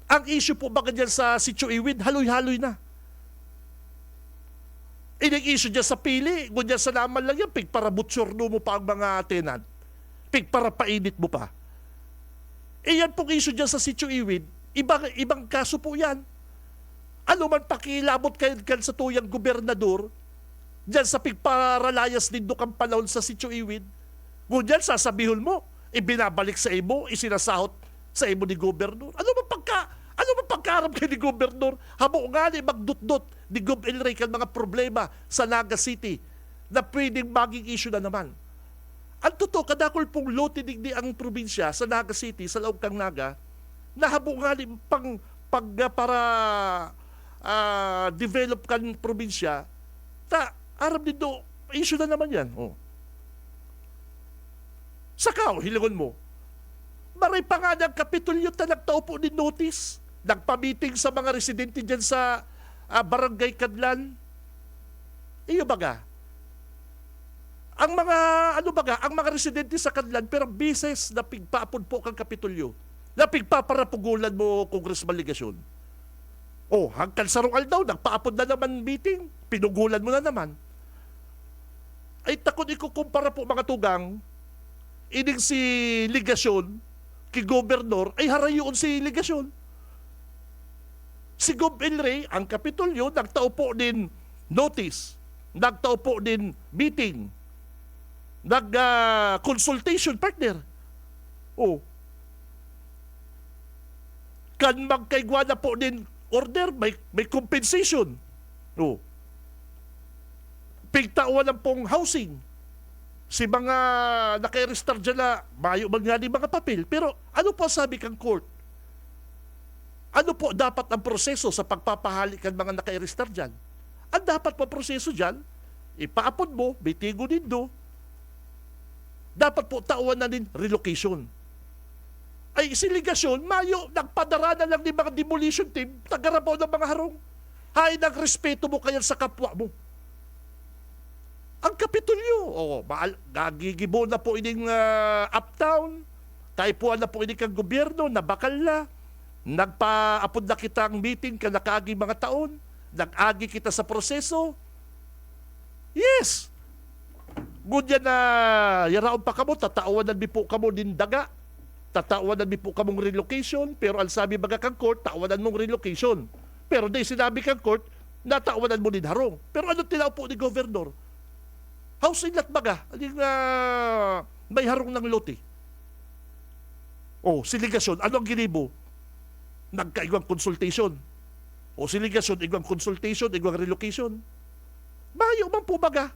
Ang issue po ba dyan sa Sitio Iwid, haloy-haloy na. Ining issue dyan sa pili, ngunyan sa naman lang yan, para butsurno mo pa ang mga tenant. Para painit mo pa. Yan pong issue dyan sa Sitio Iwid, ibang kaso po yan. Ano man pakilabot kayo sa tuyang gobernador, diyan sa pigparalayas din kang panahon sa Sitio Iwid, ngunyan sasabihin mo, ibinabalik sa imo, isinasahot sa imo ni Gobernador. Ano man pagkarap kayo ni Gobernador? Hamo nga ni magdutdot ni Gob Elray kan mga problema sa Naga City na pwedeng maging issue na naman. Ang totoo, kadakol pong lotinig di ang probinsya sa Naga City, sa loob kang Naga, na hamo nga ni para develop kan probinsya, aram dito, issue na naman yan. Sakaw, hilingon mo. Maray pa nga ng Kapitolyo na nagtaupo ni notice. Nagpamiting sa mga residente dyan sa Barangay Kadlan. Iyo baga. Ang mga residente sa Kadlan, pero bises na pigpaapon po kang Kapitolyo. Na pigpaparapugulan mo, Congressman Ligacion. Hanggang sarong aldaw, nagpaapon na naman meeting. Pinugulan mo na naman. Ay takot ikukumpara po mga tugang, ining si Ligacion, kay Gobernador, ay harayoon si Ligacion. Si Gob Elray, ang Kapitolyo, nagtao po din notice, nagtao po din meeting, consultation partner. kan magkaigwa na po din order, may compensation. Oh. Pigtawan ng pong housing. Si mga naka-register dyan na mayo man nga di mga papel. Pero ano po sabi kang court? Ano po dapat ang proseso sa pagpapahalik ng mga naka-register dyan? Ang dapat po proseso dyan, ipaapod mo, bitigo nindo. Dapat po tawan na din relocation. Ay siligasyon, mayo, nagpadara na lang ni mga demolition team, tagarabaw ng mga harong. Hay, nagrespeto mo kaya sa kapwa mo. Ang Kapitolyo, gagigibo na po ining uptown, kaipuan na po ining kang gobyerno, nabakal na, nagpaapod na kita ang meeting ka nakaagi mga taon, nag-agi kita sa proseso. Yes! Good yan na yaraon pa kamo, tataawan na po kamo din daga, tataawan na po kamong relocation, pero ang sabi baga kang court, taawanan mong relocation. Pero di sinabi kang court, nataawanan mo din harong. Pero ano tinaupo ni Governor? Housing lot baga, may harong ng lote. O, siligasyon, ano ang ginibo? Nagkaigwang consultation. O, siligasyon, igwang consultation, igwang relocation. Mayo man po baga.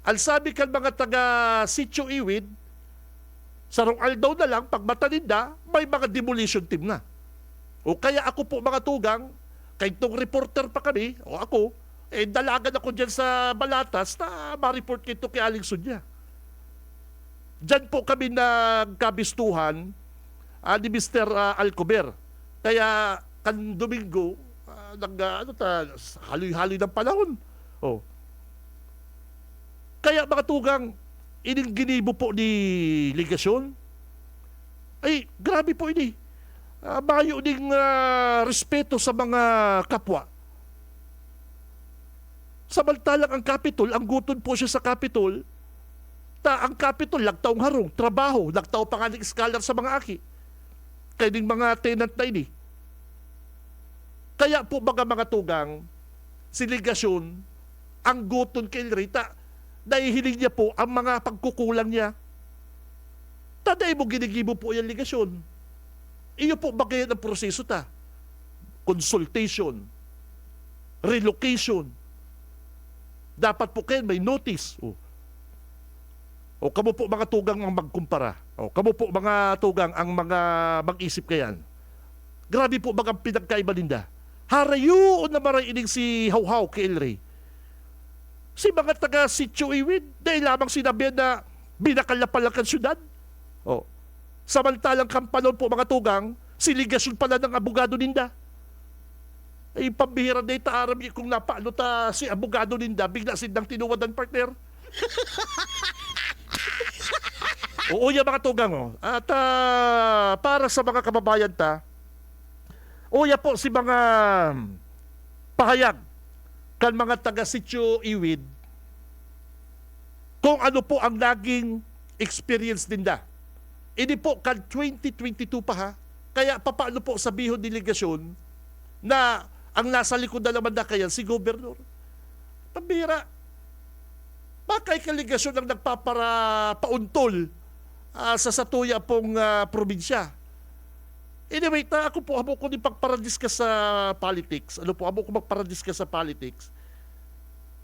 Al sabi kan mga taga Sitio Iwid, sa Aldaw na lang, pag mataninda, may mga demolition team na. O kaya ako po mga tugang, kahit tong reporter pa kami, o ako, dalagan ako dyan sa Balatas na ma-report kito kay Aling Sunya. Dyan po kami nagkabistuhan ni Mr. Alcober. Kaya kan Domingo, haloy-haloy ng panahon. Oh. Kaya mga tugang, ining ginibo po ni ligasyon, ay grabe po ini. Mayo ding respeto sa mga kapwa. Samantalang ang Capitol, ang guton po siya sa Capitol, ang Capitol, lagtaong harong, trabaho, lagtaw pa nga ng scholar sa mga aki. Kaya din mga tenant na ini. Kaya po mga tugang, si ligasyon, ang guton kay Rita, nahihiling niya po ang mga pagkukulang niya. Taday mo ginigibo po yung ligasyon. Iyo po bagayan ang proseso ta. Consultation, relocation. Dapat po kayo may notice. O kamo po mga tugang ang magkumpara. O kamo po mga tugang ang mga mag-isip kayan. Grabe po bagang pinagkaiba ninda. Harayo na maray ining si Hawhaw kay Elray. Si mga taga Sitio Iwid, dahil lamang sinabi na binakal na pala kan syudad. O, samantalang kampanon po mga tugang, siligasyon pala ng abogado ninda. Ay pambihira na ita aram kung napaano ta si abogado ninda, bigla sindang tinuwadan partner. Oo yan mga tugang. At para sa mga kababayan ta, uya po si mga pahayag kan mga taga Sitio Iwid kung ano po ang naging experience ninda. Ini po kan 2022 pa ha. Kaya papaano po sabihon delegasyon na ang nasa likod na naman na kaya si Gobernador. Pambira. Bakay kaligasyon ang nagpapauntol sa satuya pong probinsya. Anyway, ako po, amo ko ni pagparadiskas sa politics. Ano po, amo ko magparadiskas sa politics.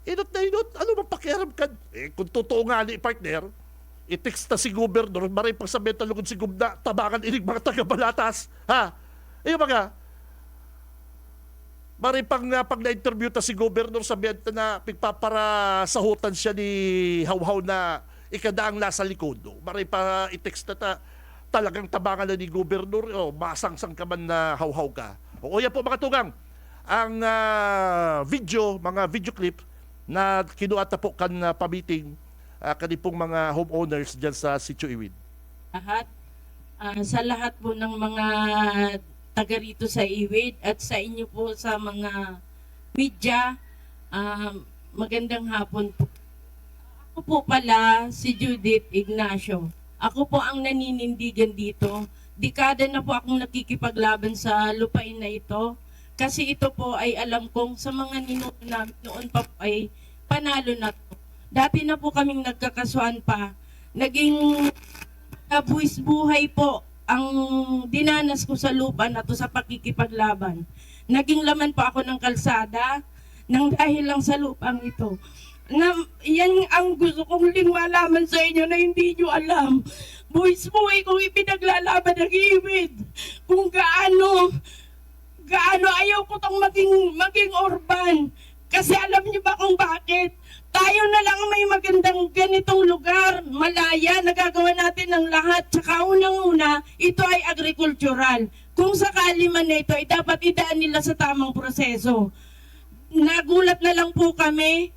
Inot na inot, ano bang pakiaram ka? Kung totoo nga ni partner, i-text na si Gobernador, maray pang sabihin talugod si Gubna, tabangan inig mga taga-Balatas. Ha? Ayun mga, maray pang pag na-interview ta si Gobernador, sabihin na pigpapara sahutan siya ni Hawhaw na ikadaang nasa likod. Maray pa i-text na talagang tabangan na ni Gobernador, masangsang ka man na Hawhaw ka. O yan po mga tugang, ang mga video clip na kinuata po kan pamiting kanipong mga homeowners dyan sa Sitio Iwid. Sa lahat po ng mga taga rito sa Iwid at sa inyo po sa mga media, magandang hapon po. Ako po pala si Judith Ignacio. Ako po ang naninindigan dito. Dekada na po akong nakikipaglaban sa lupain na ito. Kasi ito po ay alam kong sa mga ninuno namin noon pa po ay panalo na to. Dati na po kaming nagkakasuhan pa. Naging buwis buhay po ang dinanas ko sa lupa na to sa pakikipaglaban. Naging laman pa ako ng kalsada nang dahil lang sa lupang ito. Na, yan ang gusto kong malaman sa inyo na hindi nyo alam. Buwis-buhay kong ipinaglalaban ng Iwid. Kung gaano ayaw ko tong maging urban. Kasi alam niyo ba kung bakit? Tayo na lang may magandang ganitong lugar, malaya, nagagawa natin ng lahat. Tsaka unang-una, ito ay agricultural. Kung sakali man ito, ay dapat idaan nila sa tamang proseso. Nagulat na lang po kami,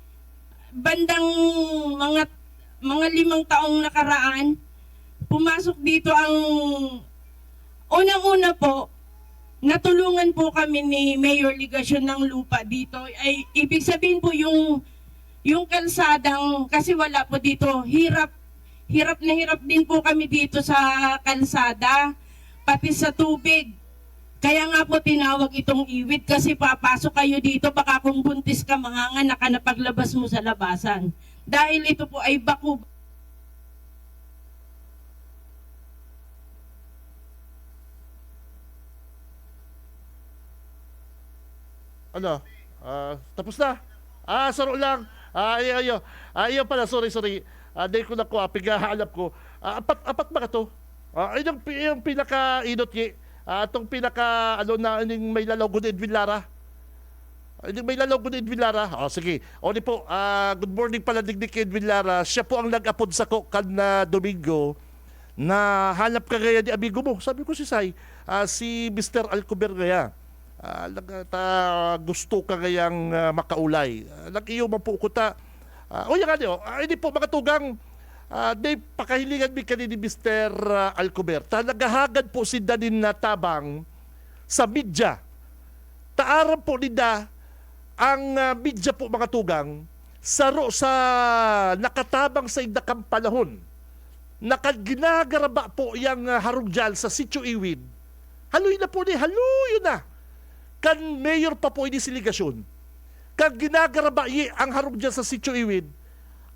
bandang mga 5 taong nakaraan, pumasok dito ang unang-una po, natulungan po kami ni Mayor Ligasyon ng lupa dito. Ay ibig sabihin po yung kalsadang, kasi wala po dito, hirap na hirap din po kami dito sa kalsada, pati sa tubig. Kaya nga po tinawag itong Iwid, kasi papasok kayo dito, baka kung buntis ka, manganganak ka na paglabas mo sa labasan. Dahil ito po ay baku. Ano? Tapos na? Saro lang. Ayaw pala, sorry. Dahil ko na ko, pigahanap ko. Apat ba ka to? Yung pinaka-inot itong pinaka, na, yung may lalaw ko ni Edwin Lara. Yung may lalaw ko ni Edwin Lara. Sige. Di po, good morning pala digdig kay Edwin Lara. Siya po ang nag-apod sa ko na Domingo na hanap ka gaya ni amigo mo. Sabi ko si Sai, si Mr. Alcober gaya. Gusto ka gayang makaulay. Nag-iyo man po ko ta. Yan nga niyo, hindi po mga tugang, di pakahilingan mi kanini Mr. Alcober. Nagahagad po si Danin na tabang sa media. Taaran po nida ang media po mga tugang sa nakatabang sa indakang panahon. Nakaginagaraba po yung harugjal sa Sitio Iwid. Haluy na po haluyo na. Kan mayor pa po ini siligasyon. Kan ginagaraba ang harong dyan sa Sitio Iwid,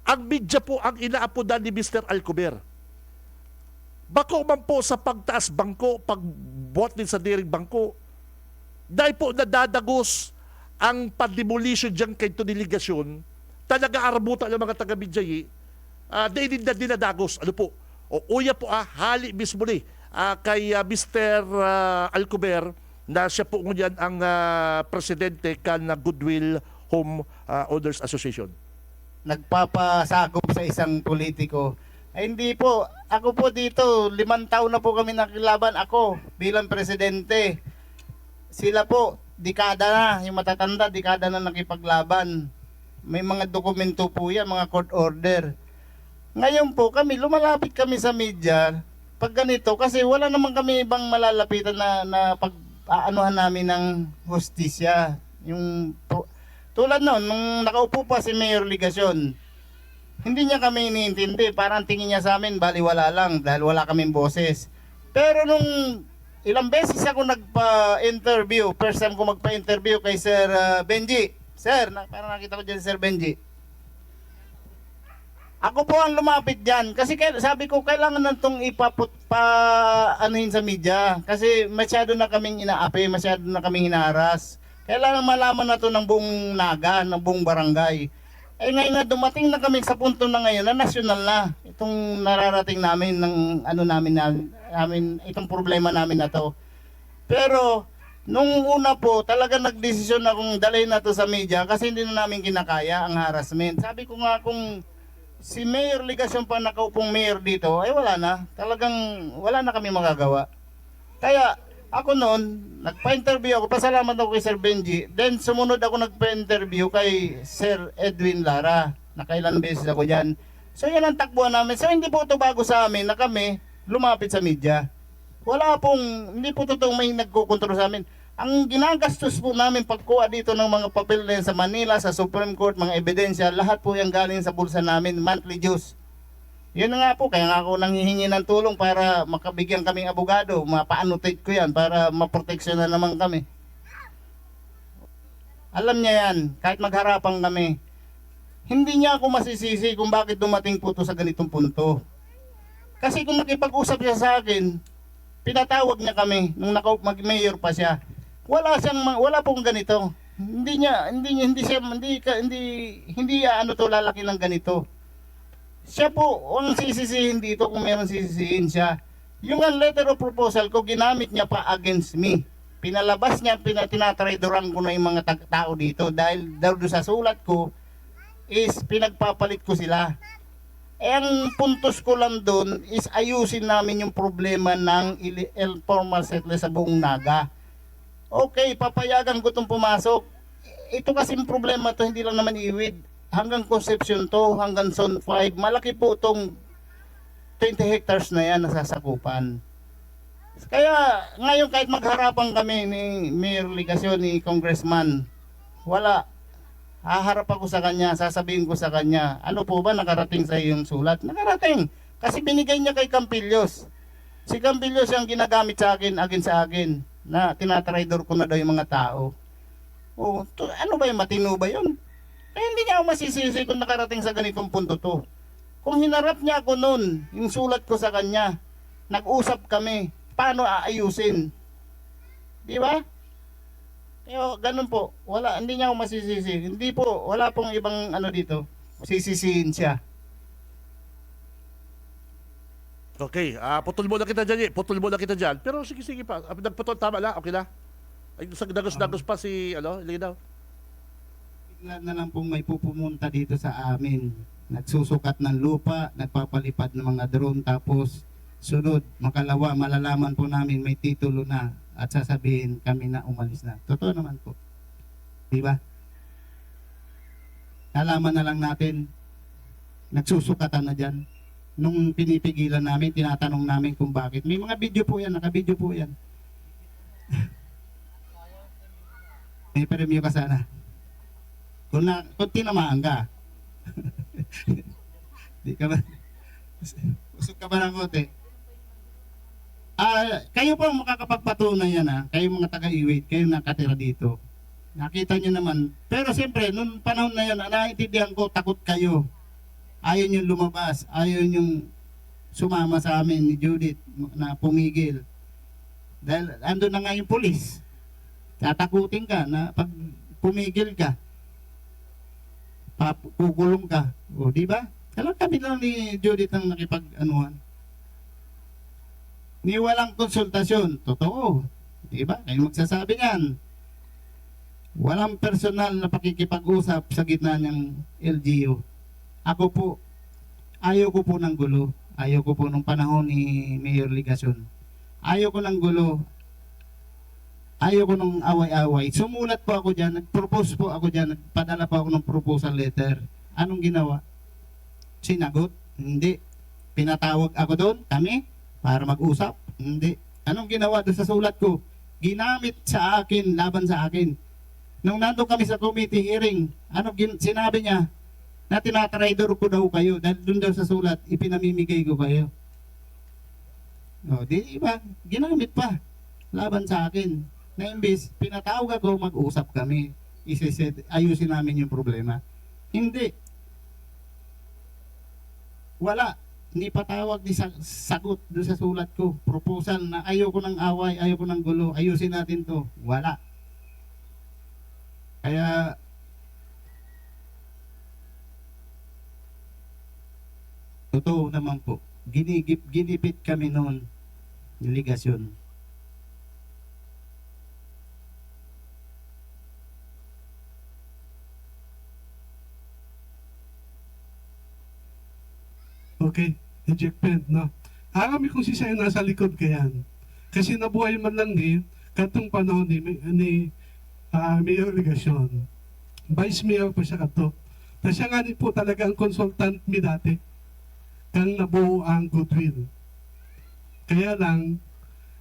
ang media po ang inaapodan ni Mr. Alcober. Bako man po sa pagtaas bangko, pagbuhat din sa diring bangko, dahil po nadadagos ang pag-demolition dyan kay ito niligasyon, talaga arabutan ng mga taga-media dahil na dinadagos. Ano po? Uya po hali mismo ni kay Mr. Alcober, na siya po ngunyan ang presidente na Goodwill Home Owners Association. Nagpapasakop sa isang politiko. Ay hindi po. Ako po dito, 5 taon na po kami nakilaban. Ako bilang presidente. Sila po, dekada na. Yung matatanda, dekada na nakipaglaban. May mga dokumento po yan, mga court order. Ngayon po kami, lumalapit kami sa media. Pag ganito, kasi wala naman kami ibang malalapitan na pag-aanuhan namin ng hustisya. Yung tulad noon, nung nakaupo pa si Mayor Ligasyon, hindi niya kami iniintindi. Parang tingin niya sa amin, baliwala lang dahil wala kaming boses. Pero nung ilang beses ako nagpa-interview, first time ko magpa-interview kay Sir Benji. Sir, parang nakita ko dyan si Sir Benji. Ako po ang lumapit dyan. Kasi sabi ko, kailangan na itong anuhin sa media. Kasi masyado na kaming inaapi, masyado na kaming hinaharas. Kailangan malaman na ito ng buong naga, ng buong barangay. Eh ngayon na dumating na kami sa punto na ngayon na nasyonal na. Itong nararating namin ng itong problema namin na to. Pero nung una po, talaga nagdesisyon akong dalhin na to sa media kasi hindi na namin kinakaya ang harassment. Sabi ko nga kung si Mayor Ligasyon pa nakaupong mayor dito, ay wala na. Talagang wala na kami magagawa. Kaya ako noon, nagpa-interview ako. Pasalamat ako kay Sir Benji. Then sumunod ako nagpa-interview kay Sir Edwin Lara. Nakailan beses ako dyan. So yan ang takbuhan namin. So hindi po ito bago sa amin na kami lumapit sa media. Hindi po totoong may nagkukontrol sa amin. Ang ginagastos po namin pagkuha dito ng mga papel na yan sa Manila, sa Supreme Court, mga ebidensya, lahat po yung galing sa bulsa namin, monthly dues. Yun na nga po, kaya nga ako nanghihingi ng tulong para makabigyan kaming abogado, mapa-annotate ko yan para maproteksyon na naman kami. Alam niya yan, kahit magharapan kami. Hindi niya ako masisisi kung bakit dumating po to sa ganitong punto. Kasi kung nakipag-usap siya sa akin, pinatawag niya kami nung mag-mayor pa siya. Wala pong ganito. Hindi ano to lalaki ng ganito. Siya po ang sisisihin dito kung meron sisisihin siya. Yung letter of proposal ko, ginamit niya pa against me. Pinalabas niya, tinatraidoran ko na yung mga tao dito dahil doon sa sulat ko is pinagpapalit ko sila. Ang puntos ko lang doon is ayusin namin yung problema ng informal settlers sa buong Naga. Okay, papayagan ko itong pumasok. Ito kasing problema to hindi lang naman Iwid. Hanggang Concepcion to, hanggang Zone 5. Malaki po itong 20 hectares na yan nasasakupan. Kaya ngayon kahit magharapan kami ni Mayor Ligacion, ni Congressman, wala. Haharap ako sa kanya, sasabihin ko sa kanya, ano po ba nakarating sa iyong sulat? Nakarating. Kasi binigay niya kay Campillos. Si Campillos yung ginagamit sa akin sa akin, na tinatraidor ko na daw yung mga tao. Ano ba yung matino ba yun? Kaya hindi niya ako masisisi kung nakarating sa ganitong punto to. Kung hinarap niya ako noon, yung sulat ko sa kanya, nag-usap kami, paano aayusin? Di ba? Kaya ganun po, hindi niya ako masisisi. Hindi po, wala pong ibang ano dito, sisisihin siya. Okay, putol mo na kita dyan. Pero sige pa, nagputol, tama na, okay na. Ay, dagos pa si, Linaw. Bigla na lang pong may pupumunta dito sa amin. Nagsusukat ng lupa, nagpapalipad ng mga drone, tapos sunod, makalawa, malalaman po namin may titulo na at sasabihin kami na umalis na. Totoo naman po. Di ba? Nalaman na lang natin, nagsusukatan na dyan. Nung pinipigilan namin, tinatanong namin kung bakit. May mga video po yan, naka-video po yan. May premyo ka sana. Kung tinamaan ka. Di ka ba? Usok ka ba ng kote? Kayo po ang makakapagpatunay yan kayo mga taga-Iwid, kayo nakatira dito. Nakita nyo naman. Pero siyempre, nung panahon na yan, naiintindihan ko, takot kayo. Ayaw nyo lumabas, ayaw nyo sumama sa amin ni Judith na pumigil. Dahil andun na nga yung polis. Tatakutin ka na pag pumigil ka, pukulong ka. O, di ba? Kami lang ni Judith ang nakipag-anuhan. Ni walang konsultasyon. Totoo. Di ba? Kayo magsasabi niyan. Walang personal na pakikipag-usap sa gitna ng LGU. Ako po, ayaw ko po ng gulo. Ayaw ko po nung panahon ni Mayor Ligacion. Ayaw ko ng gulo. Ayaw ko ng away-away. Sumulat po ako dyan, nag-propose po ako dyan, nagpadala po ako ng proposal letter. Anong ginawa? Sinagot? Hindi. Pinatawag ako doon, kami, para mag-usap? Hindi. Anong ginawa doon sa sulat ko? Ginamit sa akin, laban sa akin. Nung nandun kami sa committee hearing, sinabi niya, na tinatraidor ko daw kayo, dahil doon daw sa sulat, ipinamimigay ko kayo. O, di ba? Ginamit pa, laban sa akin. Na imbis, pinatawag ako, mag-usap kami. Ayusin namin yung problema. Hindi. Wala. Hindi patawag, di sagot doon sa sulat ko. Proposal na ayoko ng away, ayoko ng gulo, ayusin natin to. Wala. Kaya, totoo naman po, ginipit kami noon, Ligacion. Okay, ejectment, no? Kami kung si siya nasa likod kayan. Kasi nabuhay man lang katong panahon ni Mayor Ligacion. Vice Mayor po siya kato. Na siya nga po talaga ang consultant mi dati. Kang nabuo ang goodwill. Kaya lang,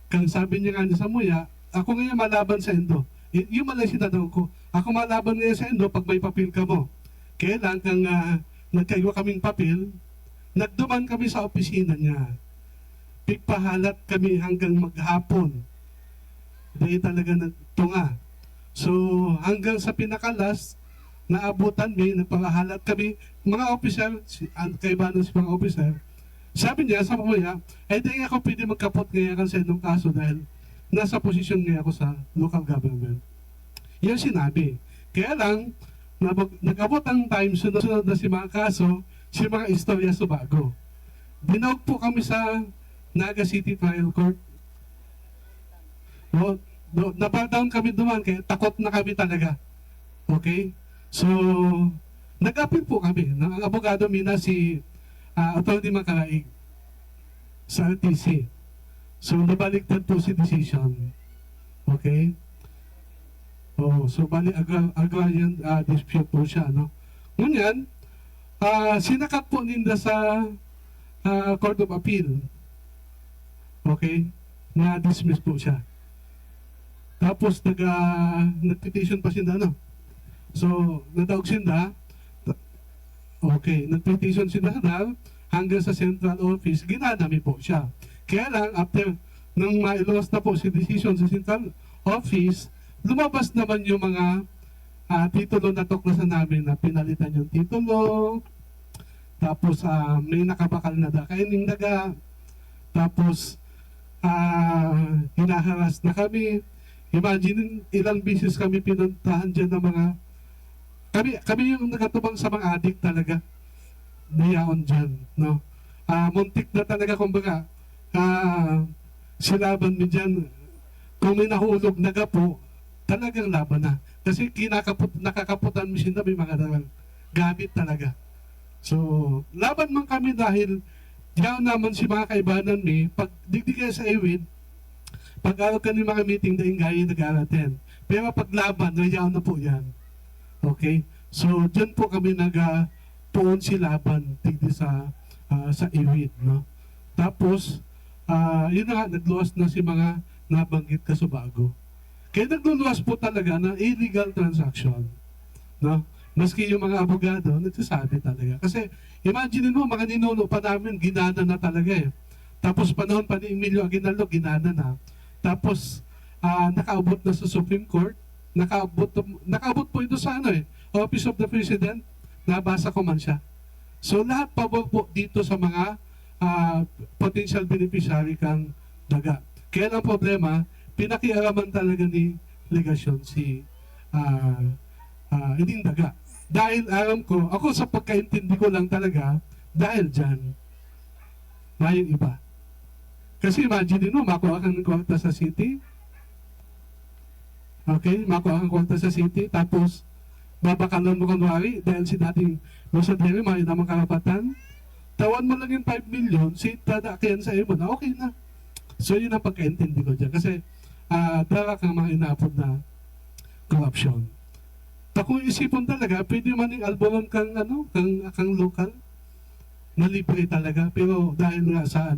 kang sabi niya nga sa muya, ako ngayon malaban sa Endo. Yung malay sinadaw ko, ako malaban ngayon sa Endo pag may papel ka mo. Kaya lang, kang nagkaiwa kaming papel, nagduman kami sa opisina niya. Pigpahalat kami hanggang maghapon. Dahil talaga nagtunga. So hanggang sa pinakalas, naabutan kami, nagpahalat kami, mga officer, kaibanan si mga officer, sabi niya sa mamaya, Eh di ako pwede magkapot ngayon kasi nung kaso dahil nasa posisyon ngayon ako sa local government. Yan sinabi. Kaya lang, nag-abot ang time, sunod-sunod na si mga kaso, si mga istorya subago. Dinawag po kami sa Naga City Trial Court. Nabadown kami duman, kaya takot na kami talaga. Okay? So, nag-appeal po kami. Ang abogado mina si Atty. Macaraig sa RTC. So, nabaliktad po si decision. Okay? So, agrarian dispute po siya, no? Ngunyan, sinakat po ninda sa Court of Appeal. Okay? Na-dismiss po siya. Tapos, nag-petition pa sinda, no? So, natawag sinda. Okay, nag-petition sinda hanggang sa central office, ginanami po siya. Kaya lang, after nang mailos na po si decision sa central office, lumabas naman yung mga titulo na tuklasan namin na pinalitan yung titulo, tapos may nakabakal na kaining daga, tapos hinaharas na kami. Imagine ilang beses kami pinuntahan dyan ng mga kami yung nagatubang sa mga adik talaga nayaon dyan, no? Muntik na talaga kumbaga silaban mi dyan. Kung may nahulog na gapo, talagang laban na. Kasi nakakaputan mo siya may mga gamit talaga. So, laban man kami dahil diyan naman si mga kaibanan mi, pag digdigay sa iwid, pag-araw ka ni mga meeting na ingay nag-araten. Pero pag laban, nayaw na po yan. Okay? So, dyan po kami nag-puon si laban tigdi sa iwid, no? Tapos, yun na, nagluwas na si mga nabanggit ka Subago. Kaya nagluluwas po talaga ng illegal transaction. No? Maski yung mga abogado, nagsasabi talaga. Kasi imagine mo, mga ninuno pa namin, ginana na talaga eh. Tapos panahon pa ni Emilio Aguinaldo, ginana na. Tapos nakaabot na sa Supreme Court. Nakaabot po ito sa Office of the President. Nabasa ko man siya. So lahat pabor po dito sa mga potential beneficiary kang daga. Kaya ang problema, pinakialaman talaga ni legasyon si hindi daga. Dahil alam ko, ako sa pagkaintindi ko lang talaga, dahil dyan, may iba. Kasi imagine mo, makuha kang kwarta sa city. Okay, makuha kang kwarta sa city, tapos babakalan mo kunwari, dahil si dating Rosa Dere, may namang karapatan, tawan mo lang yung 5 million, si tadakyan sa iyo na okay na. So yun ang pagkaintindi ko dyan. Kasi dara kang mga inaapod na corruption. Kung isipon talaga, pwede man yung albulan kang local, na libre talaga, pero dahil nga sa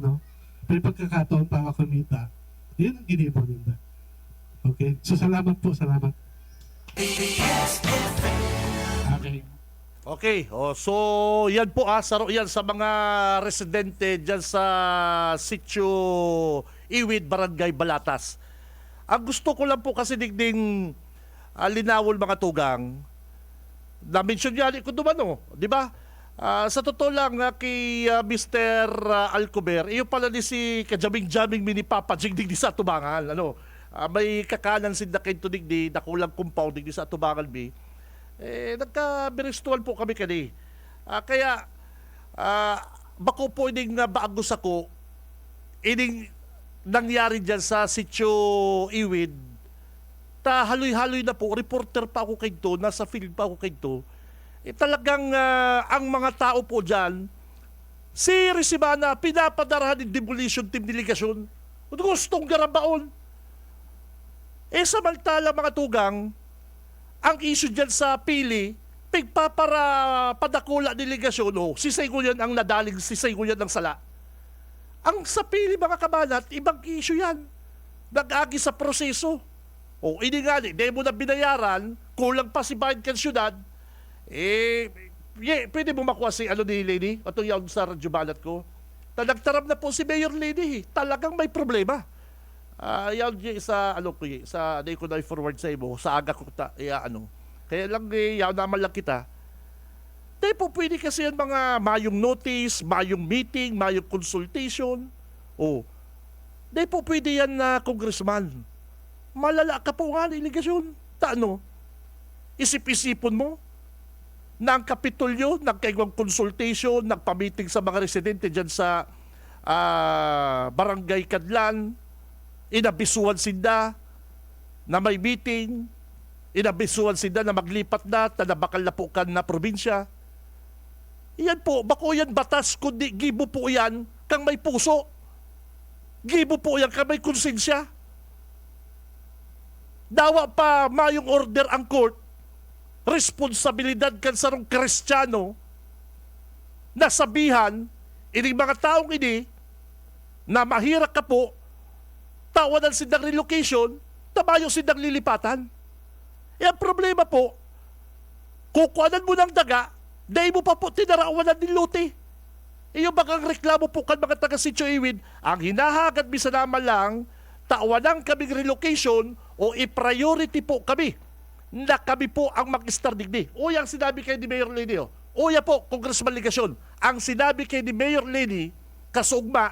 may pagkakataon para kumita, yun ang ginibon nila. Okay? So salamat po, salamat. Okay. Okay, so yan po saro yan sa mga residente dyan sa Sitio Iwid, Barangay Balatas. Ang gusto ko lang po kasi digding linawol mga tugang, na-mention yan ko dumano, di ba? Sa totoo lang kay Mr. Alcober, iyo pala ni si kajaming-jaming mini Papa Jigdig di sa Tubangan, may kakanan si Dakin tudig di nakulang compound di sa Tubangan B. Nagka-biristuan po kami kani. Kaya bako po ining baagos ako ining nangyari dyan sa Sitio Iwid. Haloy-haloy na po, reporter pa ako kayo, nasa field pa ako kayo. Talagang ang mga tao po dyan, si Resibana, pinapadarahan ng demolition team delegasyon. Gustong garabaon. Samantala mga tugang, ang issue dyan sa pili, pigpapara padakula delegasyon, sisay ko yan ang nadaling, sisay ko yan ang sala. Ang sa pili mga kabanat, ibang issue yan. Nag-agi sa proseso. Ini nga, di mo na binayaran, kulang pa si Bayan kan syudad, pwede mo makuha si ni Lady, ito yung sa radyo balat ko. Nagtarap na po si Mayor Lady, talagang may problema. Yan sa, di ko na forward sa imo, sa aga ko Kaya lang, yaw naman lang kita. Di po pwede kasi yan mga mayong notice, mayong meeting, mayong consultation. Oh, di po pwede yan na congressman. Malala ka po nga ng iligasyon. Taano? Isip-isipon mo na ang Kapitolyo, nagkaigwang consultation, nagpamiting sa mga residente dyan sa Barangay Kadlan, inabisuhan sinda na may meeting, inabisuhan sinda na maglipat na bakal na po kan na probinsya. Yan po, bako yan batas, kundi gibo po yan kang may puso. Gibo po yan kang may konsensya. Dawa pa mayong order ang court, responsibilidad kan sarong Kristiyano na sabihan ining mga taong ini na mahirap ka po, tawanan sindang relocation, tabayo sindang lilipatan. E ang problema po, kukuanan mo ng daga, dahil mo pa po tinarawanan ng luti. Iyo bagang reklamo po kan mga taga Sitio Iwid, ang hinahagad bisa naman lang, tawanan kaming relocation o i-priority po kami na kami po ang mag-star digdi. O yung sinabi kay ni Mayor Lenny, o yan po, Congressman Ligasyon, ang sinabi kay ni Mayor Lenny, kasugma,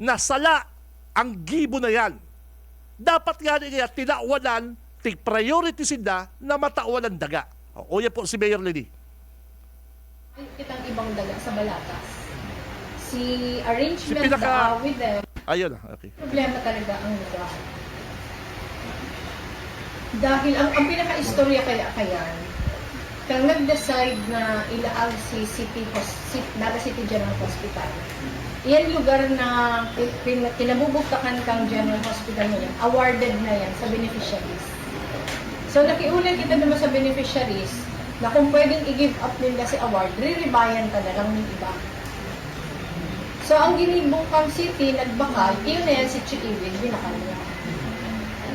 na sala ang gibo na yan. Dapat nga niya tinawanan, priority sinda na matawan ng daga. O yan po si Mayor Lenny. Kitang ibang daga sa Balatas. Si arrangement with them, ayun, okay. problema talaga ang lugar. Dahil ang pinaka-istorya kaya kang nag-decide na ilaag si Naga City General Hospital, yan lugar na kinabubuktakan kang General Hospital na yan, awarded na yan sa beneficiaries. So nakiulit kita naman sa beneficiaries na kung pwedeng i-give up nila si award, re-rebayan talagang ng iba. So ang ginibukang city, nagbakal, yun na yan si Chikiwid, binakal niya.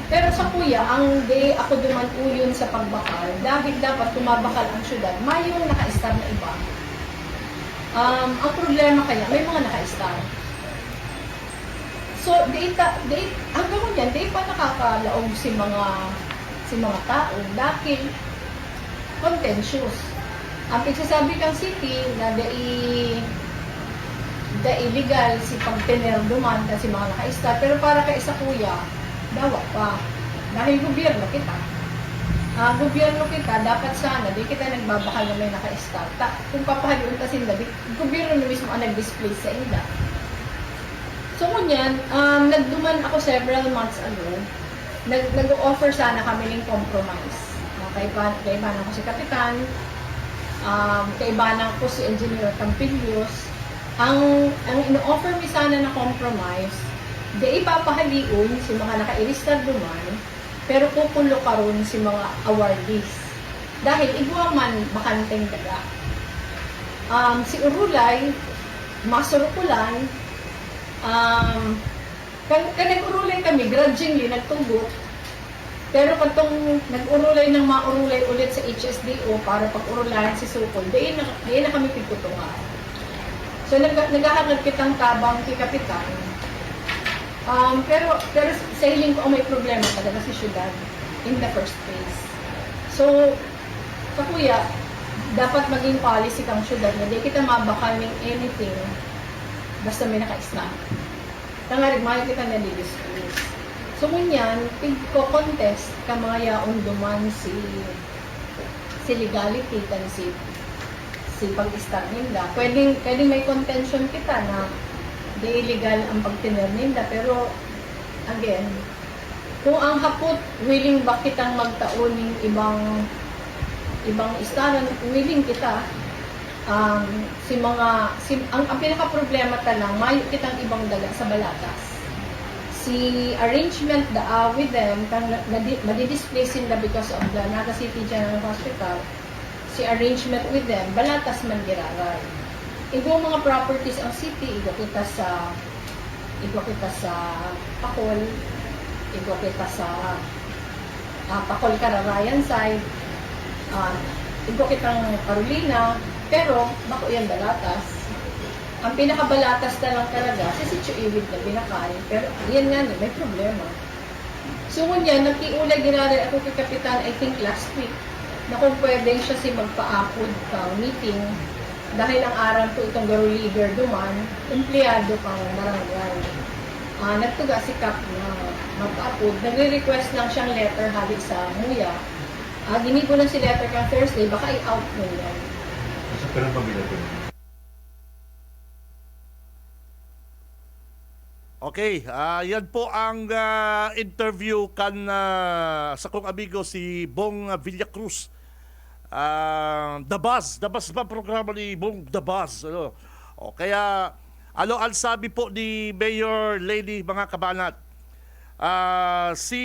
Pero sa kuya, ang day ako duman-uyon sa pagbakal, dahil dapat tumabakal ang syudad, may yung naka-star na iba. Ang problema kaya, may mga naka-star. So, hanggang yan, di pa nakakalaog si mga tao dahil contentious. Ang pagsasabi kang city na illegal si pagtener duman kasi mga naka-star, pero para kay isa kuya, dawa pa. Dahil gobyerno kita. Gobyerno kita, dapat sana, di kita nagbabakal na may naka-star. Kung papahaliun kasi nila, gobyerno na mismo ang nag-display sa inda. So, kunyan, nagduman ako several months ago, nag-offer sana kami ng compromise. Kaibanan ko si Kapitan, kaibanan ko si Engineer Campilios. Ang ino-offer mi sana na compromise, di ipapahaliun si mga naka-ilistar duman, pero kukulo karon si mga awardees. Dahil igwa man bakanteng daga. Si Urulay, masurukulan, nag-urulay kami, grudgingly, nagtugot. Pero katong nag-urulay ng maurulay ulit sa HSDO para pag-urulayan si Sukol, di na kami pitutungan. So naghahangad kitang tabang kay Kapitan. Pero sa hiling ko may problema talaga si syudad in the first place. So, sa kuya, dapat maging policy kang syudad na di kita mabakal ng anything basta may naka-snap. Tangarig, mahal kita na di-disclose. So, kunyan, pig-contest ka mga yaon duman si legality kan si pag-start nila. Pwedeng may contention kita na di illegal ang pagtiner nila, pero again, kung ang hapot willing ba kitang magtaon ng ibang istaran, willing kita, ang pinaka problema talang mayo kitang ibang daga sa Balatas. Si arrangement with them kang madi-display sila because of the Naga City General Hospital, si arrangement with them Balatas man giraray. Igo mga properties ang city, igo kita sa Pakol, igo kita sa Pakol Kararayan side, igo kitang Carolina, pero bako yan Balatas. Ang pinaka-Balatas na lang talaga, si Sitio Iwid na binakal, pero yan nga, may problema. So ngunyan, nagkiulay ginari ako kay Kapitan, I think last week, na kung pwedeng siya si magpa-upload ka meeting, dahil ang araw ko itong garo leader duman, empleyado pang barangay. nagtuga si Kap na mag-upload. Nagre-request lang siyang letter halik sa Muya. Ginibo lang si letter kang Thursday, baka i-out mo yan. Sa perang pamilya. Okay, yan po ang interview kan sa kong amigo si Bong Villacruz. The Buzz ba programa ni Bong The Buzz? Ano? O kaya ang sabi po ni Mayor Lady mga kabanat? Si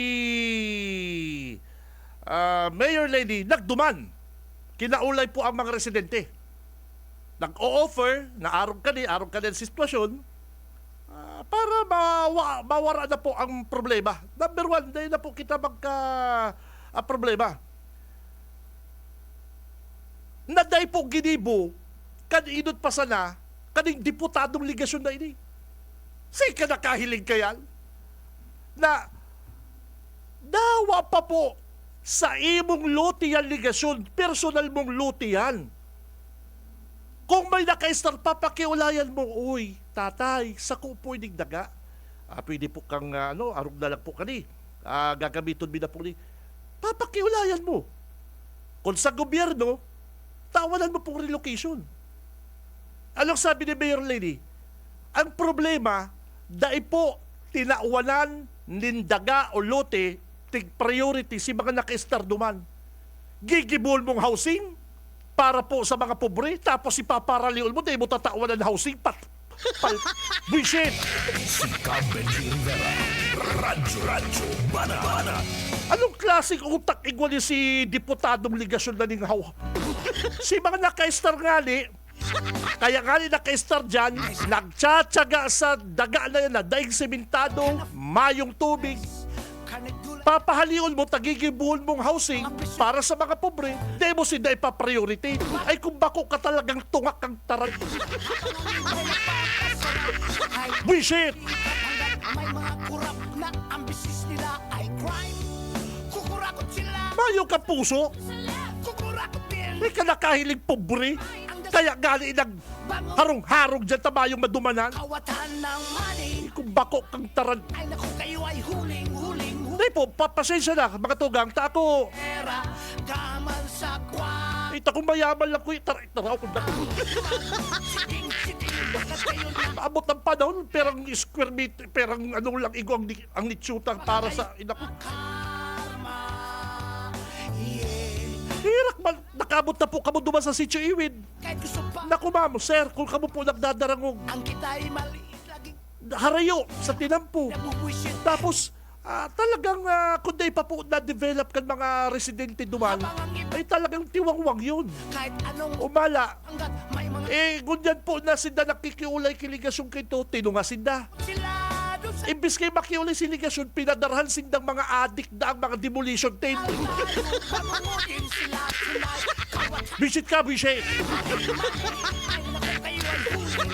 Mayor Lady nagduman. Kinaulay po ang mga residente. Nag-o-offer na arog ka din sitwasyon para mawara na po ang problema. Number one, dahil na po kita problema. Naday po ginibo, kanindot pa sana, kaning diputadong ligasyon na ini. Say ka nakahiling kayan na dawa pa po sa imong lutian ligasyon, personal mong lutian. Kung may naka-star, papakiulayan mo, uy, tatay, sa ko pwedeng daga. Pwede po kang, arog na lang po kani. Gagamiton na po ni. Papakiulayan mo. Kung sa gobyerno, tawanan mo pong relocation. Anong sabi ni Mayor Lady? Ang problema, dahil po, tinauwanan, nindaga o lote, tig-priority si mga naka-star duman. Gigibol mong housing, para po sa mga pobre, tapos ipaparaliol mo, dahil mo tatawan ng housing buisit. Si Benji Rivera, Radyo Banana. Anong klaseng utak igwali si diputadong ligasyon na ning si mga naka-star nga kaya nga naka-star dyan, nagtsatsaga sa daga na yan na daing sementado, mayong tubig. Papahalion mo, tagigibuhon mong housing para sa mga pobre, di mo sila ipapriority. Ay kung bako ka talagang tungak kang taran. Bullshit! Mayo ka puso? May ka nakahiling pobre? Kaya gali harong-harong dyan tamayong madumanan? Ay kung bako kang taran. Hindi po, papasensya na, mga tugang, tako. Ita kung mayaman lang ko, taraw ko na. Paabot ng panahon, perang square meter, perang anong lang igo ang nitsutang para sa ina ko. Hirak man, nakabot na po kamo duman sa Sitio Iwid. Naku ma'am, sir, kung kamo po nagdadarangog. Harayo sa tinampo. Tapos, talagang kundi pa po na-develop kan mga residente duman, ay talagang tiwangwang yun. Umala. Gunyan po na sinda nakikiulay kiligasyon kito, tinunga sinda. Imbis kayo makiulay siligasyon, pinadarhan sindang mga adik na ang mga demolition tape. Bisit ka, bisit.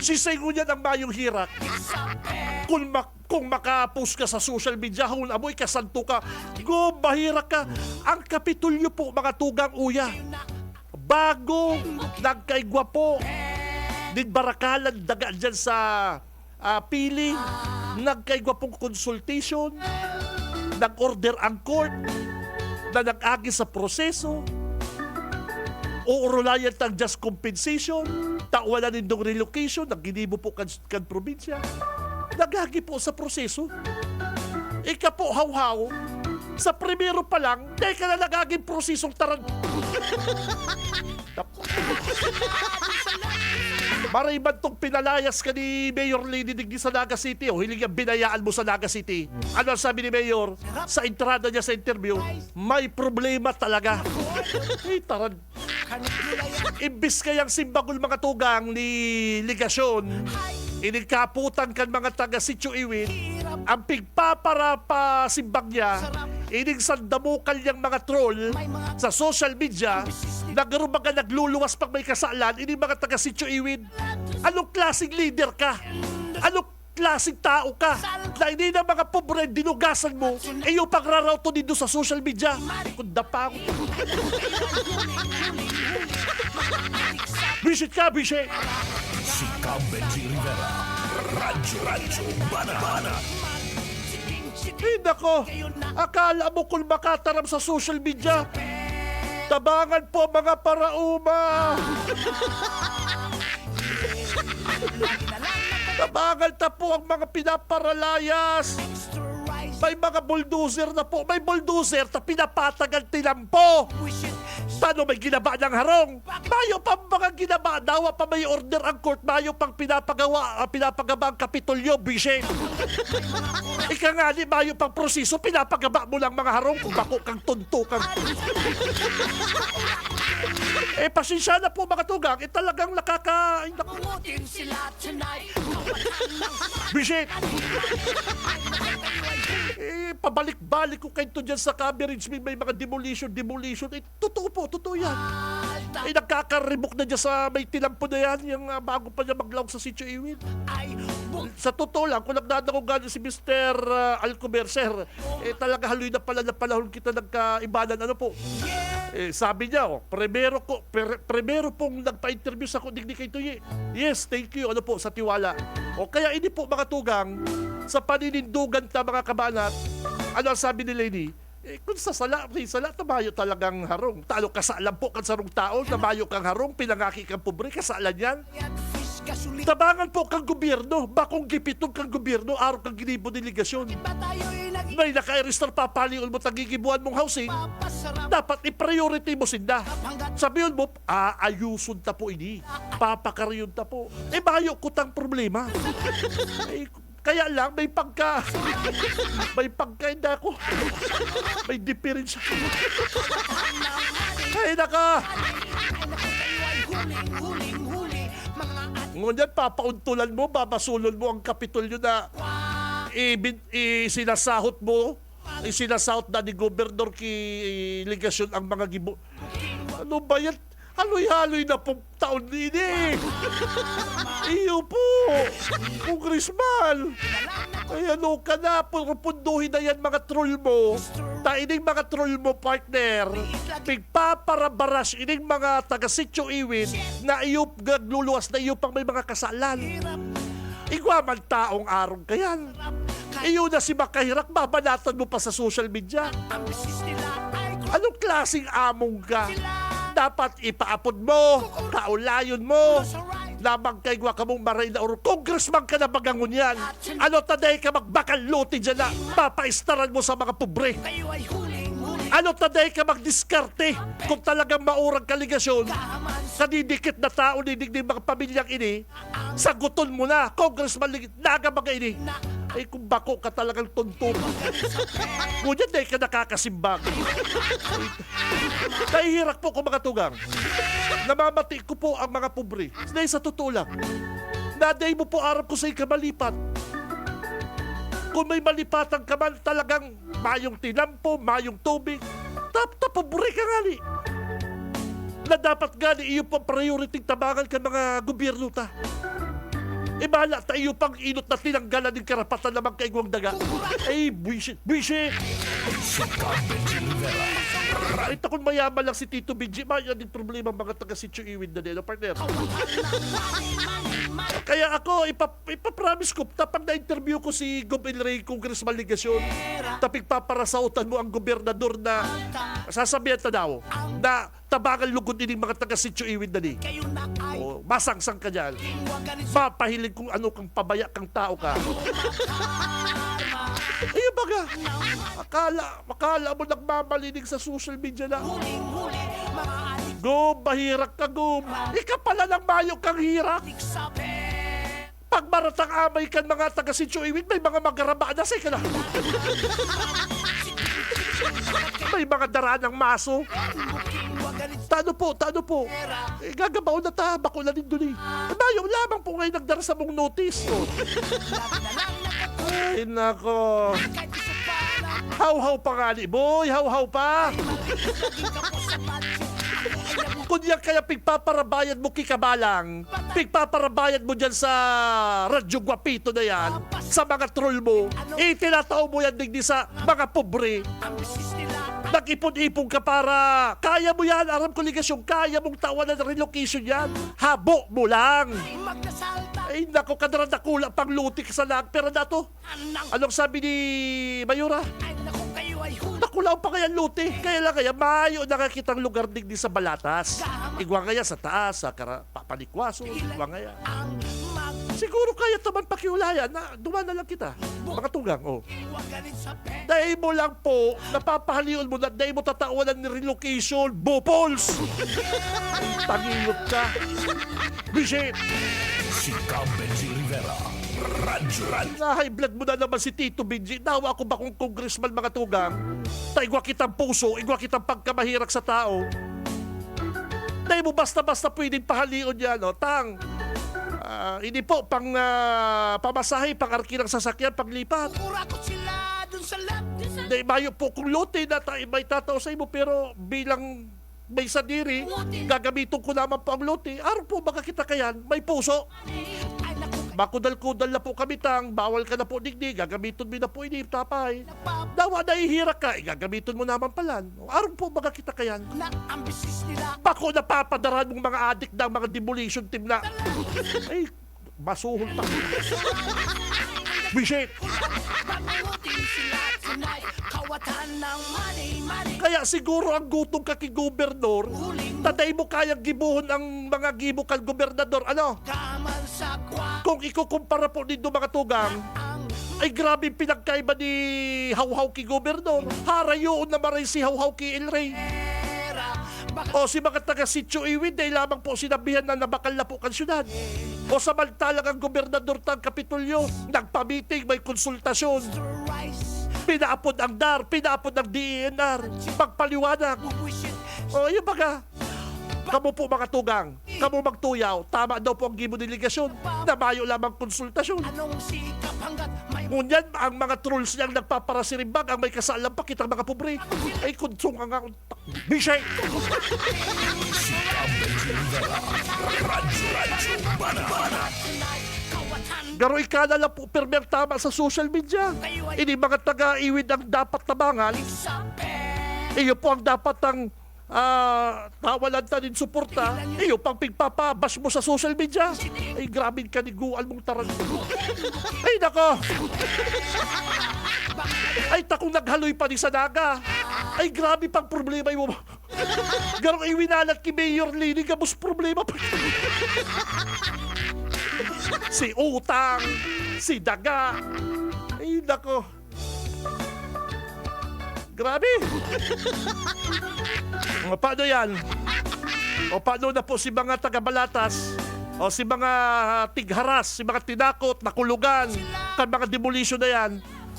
Sisay ngunyan ang mayong hirak. Kung makapost ka sa social media, hul amoy kasanto ka, go, bahira ka. Ang Kapitulyo po, mga tugang uya. Bago, nagkaigwapo. Din barakalan, daga dyan sa pili. Nagkaigwapong consultation. Nag-order ang court. Na nag-agi sa proseso. Uurulayan tang just compensation. Tawalan nindong relocation. Naginibo po kan probinsya. Nagagi po sa proseso. Ika po, haw-haw, sa primero pa lang, dahil ka na nagaging prosesong taran. Maraiban tong pinalayas ka ni Mayor Lady Digni sa Naga City o hiling binayaan mo sa Naga City. Ano ang sabi ni Mayor? Sa entrada niya sa interview, may problema talaga. Ay, taran. Imbis kayang simbagol mga tugang ni ligasyon, inikaputan kan mga taga Sitio Iwid, ang pigpapara pa simbang niya, ining sandamukal niyang mga troll sa social media, nagrumaga nagluluwas pag may kasalan, ining mga taga Sitio Iwid. Anong klaseng leader ka? Anong klaseng tao ka? Na hindi na mga pobre, dinugasan mo, yung pagraraw to dito sa social media. Kunda pa ako. Bisit ka, bisit! Si Benji Rivera, Radyo Banana. nako, akala mo kung makataram sa social media? Tabangan po mga parauma. Tabangan ta po ang mga pinaparalayas. May mga bulldozer na po. May bulldozer na pinapatagal tinampo. Paano may ginaba ng harong? Mayo pa mga ginaba. Dawa pa may order ang court. Mayo pang pinapagawa ang Kapitolyo, Bishen. Ika nga ni, mayo pang proseso. Pinapagaba mo lang mga harong. Kung bako kang tunto kang... pasensya na po mga tugang. Talagang nakaka... Bishen! Pabalik-balik ko kayo dyan sa coverage. May mga demolition. Totoo po, totoo yan. Nagkakaribok na dyan sa may tilampo na yan. Yung bago pa niya maglaw sa Sitio Iwin. Sa totoo lang, kung nagdadako galing si Mr. Alcomer, sir, talaga haloy na pala na panahon kita nagkaibanan. Ano po? Sabi niya, primero pong nagpa-interview sa kundi kay Tuyi. Yes, thank you. Ano po, sa tiwala. Kaya hindi po mga tugang, sa paninindugan ta mga kabanat, ano ang sabi ni Lady? Kung sa sala, tamayo talagang harong. Talo kasalan po kan sarong tao, tamayo kang harong, pinangaki kang pobre, kasalan yan. Tabangan po kang gobyerno, bakong gipitong kang gobyerno, araw kang ginibo delegasyon. May naka-register papalion mo tagigibuan mong housing, dapat i-priority mo sinda. Sabihin mo, ayusun ta po ini, papakaryon ta po. Bayo ko tang problema. Kaya lang, may hindi ako. May difference. Ay, naka. Ngunyan, papauntulan mo, babasulon mo ang Kapitolyo na sinasahot mo, sinasahot na ni Gobernador Ligasyon ang mga gibo. Ano ba yan? Haloy-haloy na pong taon din eh. Iyo po, Congressman. Ay ano ka na, punduhin na yan mga troll mo. Ining mga troll mo, partner. Pigpaparabaras ining mga taga-Sitio Iwin na iyo luluwas na iyo pang may mga kasalan. Igwa man taong arong kayan. Iyo na si Makahirak, babanatan mo pa sa social media. Anong klaseng among ka? Dapat ipaapod mo, kaulayon mo, lamang kay gwa kamong maray na uro. Congressman ka na bagangon yan. Ano taday ka magbakaluti dyan na papaistaran mo sa mga pobre? Ano taday ka magdiskarte kung talagang maurang kaligasyon? Kadidikit na tao, didig mga pamilyang ini, saguton mo na, Congressman, nagabaga ini. Ay kung bako ka talagang tunto. Ngunyan dahil ka nakakasimbang. Nahihirak po ko mga tugang. Namamati ko po ang mga pobre. Dahil sa totoo lang, naday mo po arap ko sa ikamalipat. Kung may malipatan ka man, talagang mayong tinampo, mayong tubig, pobre ka nga ni. Na dapat gani iyo pang priority tabangan ka mga gobyerno ta. Bahala tayo pang inot na tinanggalan ng karapatan naman kay Guang Daga. Ay, buisit! Ito kung mayaman lang si Tito Benji, maya din problema mga taga-Sitio Iwin na nila, partner. Kaya ako, ipapromise ko, tapang na-interview ko si Gob Elray, Congressman Ligasyon, tapig paparasautan mo ang gobernador na sasabihan na daw, na tabangan lugod din mga taga-Sitio Iwin na ni. Masangsang ka dyan. Papahilig kung ano kang pabaya kang tao ka. Ayun baga, akala mo nagmamalinig sa social media na. Gum, mahirak ka, Gum. Ika pala ng mayo kang hirak. Pag maratang amay kan mga taga-Sitio Iwin, may mga magaraba na sa na. May mga dara ng maso. Tano po. Gagabaw na ta, bako na din doon eh. Mayo lamang po ngayon nagdara sa mong notice. Ay, nako. Haw-haw pa nga ni, boy. Haw-haw pa. Kunya kaya pigpaparabayad mo kikabalang, pigpaparabayad mo dyan sa Radyo Guapito na yan, sa mga troll mo, itinatao mo yan digdi sa mga pobre. Mag-ipon-ipon ka para kaya mo yan, aram ko ligasyon, kaya mong tawanan ng relocation yan. Habo mo lang. Ay nako, kadradakula pang lutik sa lang. Pero dato, anong sabi ni Mayura? Nakulaw pa kaya luti. Kaya lang kaya mayo nakakitang lugar din sa Balatas. Igwa kaya sa taas, sa Papanikwaso. Igwa kaya. Siguro kaya taman pakiulayan na duman na lang kita. Mga tugang, oh. Dahil mo lang po, napapahalion mo na dahil mo tatawanan ni relocation, Bopols! Tangilot ka. Bisit! Si Cam Benji Rivera. Radyo. Na-high blood mo na naman si Tito Benji. Nawa ako ba kung congressman mga tugang? Igwa kitang puso, igwa kitang pagkamahirak sa tao. Dahil mo basta-basta pwedeng pahalion yan, no? Tang! Hindi po, pang pamasahe, pang arki ng sasakyan, paglipat. Dahil mayo po kung lote na may tatao sa imo, pero bilang may sadiri, gagamitin ko naman po ang lote. Araw po baka kita kayan, may puso. Makudal-kudal na po kami tang, bawal ka na po digdi, gagamitin mo na po ini, tapay. Dawa na ihirak ka, gagamitin mo naman palan. Araw po baka kita kayan. Bako napapadaran mong mga adik ng mga demolition team na. Ay, masuhol pa. Bisit! Kaya siguro ang gutong kakigobernador, taday mo kayang gibuhon ang mga gibukal gobernador. Ano? Kung ikukumpara po dito mga tugang, ay grabe pinagkaiba ni Hawhaw ki gobernador. Harayoon na maray si Hawhaw ki El Rey. O si mga taga Sitio Iwid ay lamang po sinabihan na nabakal na po kan syudad. O samantalang ang gobernador tang Kapitolyo, nagpamiting, may konsultasyon. Pinaapod ang DAR, pinaapod ang DENR, magpaliwanag. O yun baga, kamo po mga tugang, kamo magtuyaw, tama daw po ang gimo delegasyon, nabayo lamang konsultasyon. Ngunyan, ang mga trolls niyang nagpaparasirimbag, ang may kasalang pa kitang mga pobre, ay kunsong ang bisay. Garo ikana lang po permer tama sa social media. Ini mga taga-iwid ang dapat tabangan. Iyo po ang dapat ang tawalan ta din suporta. Iyo pang pigpapabash mo sa social media. Ay grabe ka ni gual mong taran. Ay nako. Ay takong naghaloy pa ni sa naga. Ay grabe pang problema mo. Garo iwinalat ki Mayor Lini gabos problema pa. Si utang, si daga. Ay nako. Grabe. O paano yan? O paano na po si mga taga-Balatas? O si mga tigharas, si mga tinakot, nakulugan, kan mga demolition na yan?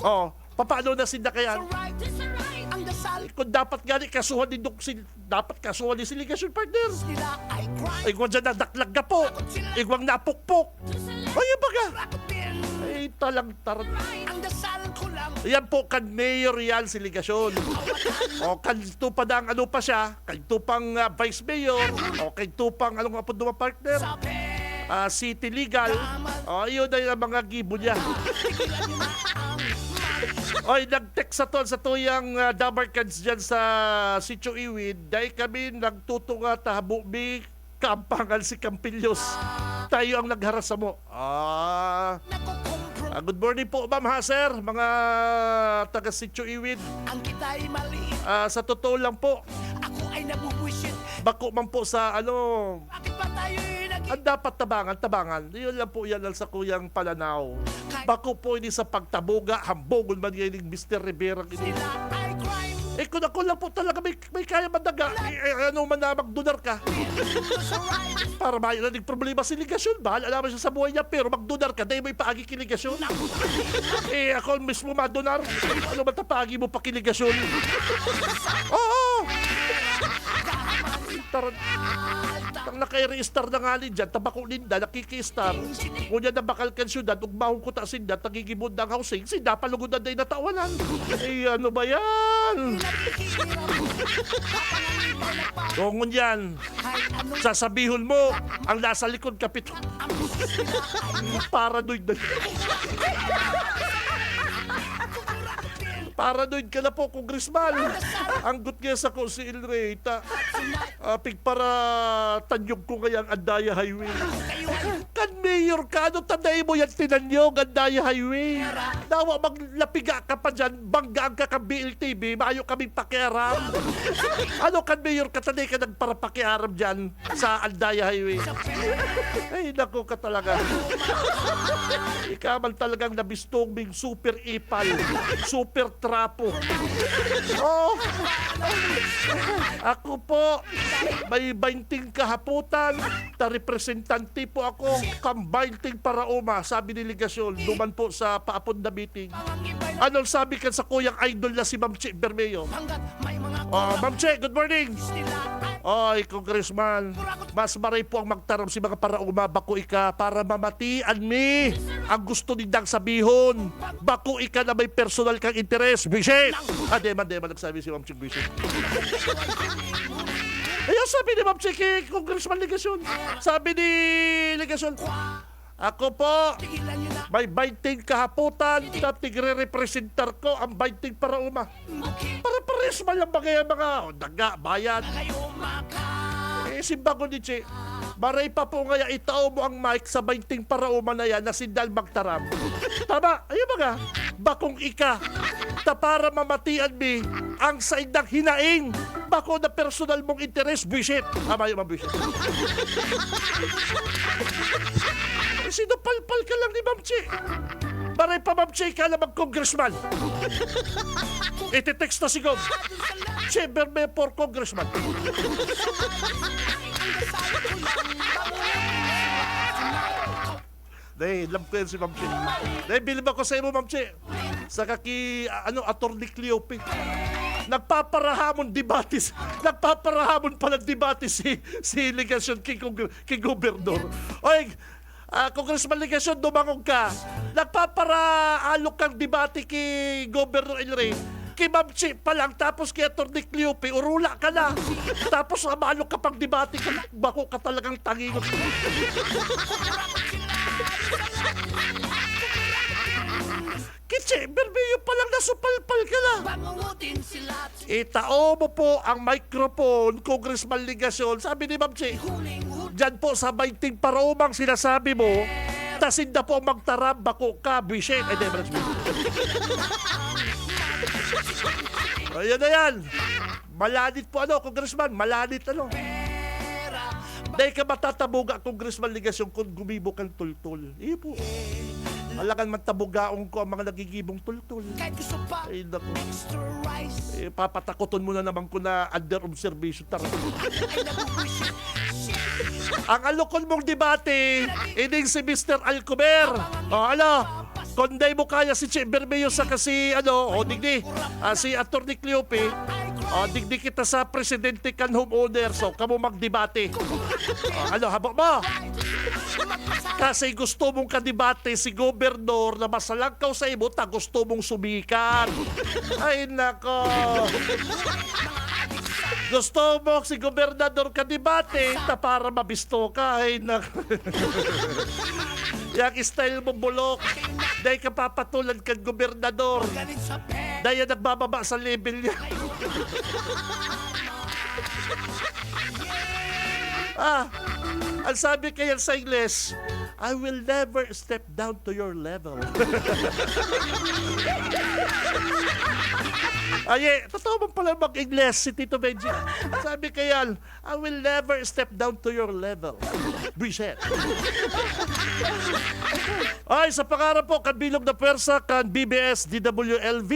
O, paano na sinda kayan? Kung dapat gani kasuhan din dapat kasuhan din si ligasyon partner. Igwang dyan nadaklag ka po. Igwang napukpok. Ay, baga. Ay, talang taran. Yan po kan mayor yan si ligasyon. O kanto pa ang ano pa siya, kanto pang vice mayor, o kanto pang anong apod mga partner, city legal. O yun na yung mga gibo niya. Oy, nag-text sa tuyang dabarkads dyan sa Sitio Iwid. Dahil kami nagtutunga tahabo mi kampangan si Campilyos. Tayo ang nagharasa mo. Good morning po, ma'am ha, sir. Mga taga Sitio Iwid. Sa totoo lang po, bako man po sa ano, ang dapat tabangan. Yun lang po yan sa kuyang pananaw. Bako po ini sa pagtaboga, hambogol man yan ng Mr. Rivera. Kung ako lang po talaga may kaya madaga, ano man na magdonar ka. Para mayo na problema si ligasyon. Bahala naman siya sa buhay niya, pero magdonar ka, dahil may paagi kiligasyon. Ako mismo madonar. Ano ba paagi mo pa kiligasyon? Oo! Nakay-re-star na nga dyan, tabako linda, nakiki-star. Ngunyan na bakal kan syudad, ugmahong ko ta sinda, tagigimod ng housing, sinda palugod na day natawanan. Ano ba yan? O ngunyan, sasabihon mo, ang nasa likod kapito. Paranoid na. Paranoid ka na po, Congressman. Ang gut nga sa ko si Ilreta. Pig para tanyog ko ngayang Andaya Highway. Kan mayor ka, ano tanay mo yan tinanyog, Andaya Highway? Nawa maglapiga ka pa dyan, banggaan ka ka BLTV, maayo kaming pakiaram. Ano kan mayor ka, tanay ka nagparapakiaram dyan sa Andaya Highway? Ay, naku ka talaga. Ikaw man talagang nabistong ming super ipal, super trapo. Oh, ako po, may 20 kahaputan, ta representante po ako, kambainting para uma, sabi ni Ligasyon, duman po sa paapon na meeting. Anong sabi ka sa kuyang idol na si Ma'am Che Bermeo? Oh, Ma'am Che, good morning. Oy, Congressman, mas maray po ang magtaram si mga parauma, bako ika, para mamatian mi ang gusto nindang sabihon. Bako ika na may personal kang interes. Bisit! Dema, nagsabi si Ma'am Ching Bisit. Ayun, sabi ni Ma'am Ching kay Congressman Ligasyon. Sabi ni Ligasyon, ako po, may 20 kahaputan na tigre-representar ko ang 20 parauma. Para pares man lang bagay ang mga daga, bayan. Simbago ni Che, maray pa po ngaya itao mo ang mic sa 20 parauma na yan na sindal magtaram. Tama, ayun mga, bakong ika, ta para mamatian mi ang saindang hinaing. Bako na personal mong interes, bisit. Tama yun, bisit. Sinupalpal ka lang ni Ma'am Che. Maray pa, Ma'am Che, ka na mag-congressman. Iti-text na si Gob. Che Bermeo for congressman. Dahil, alam ko yan si Ma'am Che. Dahil, bilib ako sa iyo, Ma'am Che. Sa kaki, Atty. Cleope. Nagpaparahamon debates. Nagpaparahamon pala debates si Ligasyon kay Gobernador. Oy, Congressman Ligasyon, dumangog ka. Nagpaparaalok kang debate kay Governor El Rey. Kay Ma'am Che pa lang, tapos kay Atty. Cleope, urula ka na. Tapos maalok ka pang debate ka. Bako ka talagang tangingot. Kitche, Bermeo pa lang nasupalpal ka na. Itao mo po ang microphone, Congressman Ligasyon. Sabi ni Ma'am Che, dyan po sa 20 paraumang sinasabi mo, tasinda po ang magtarab, bako ka, bisit. Ay, di, ayan na yan. Malanit po Congressman, malanit Dahil ka matatabuga, Congressman Ligasyon, kung gumibo kang tultul. Iyo po. Alakan man tabugaong ko ang mga nagigibong tultul. Ay, naku. Papatakoton mo na naman ko na under observation. Ang alokon mong debate, ining si Mr. Alcomer. Konday mo kaya si Che Bermeo sa kasi, digdi, si Atty. Cleope. Digdi kita sa presidente kan homeowner. So, kamo magdebate. Habok mo. Kasi gusto mong kadebate si Gobernador na masalangkaw sa imo, ta gusto mong sumikat. Ay, nako. Gusto mo si Gobernador kadebate, ta para mabisto ka. Ay, nako. Yang style mo bulok. Dahil ka papatulan kang Gobernador. Dahil nagbababa sa level niya. Ang sabi kaya sa Ingles, I will never step down to your level. Totoo mo pala mag-Ingles si Tito Benji. Sabi kaya, I will never step down to your level. Bisit. Ay, sa pangarap po, kabilog na pwersa kan BBS DWLV.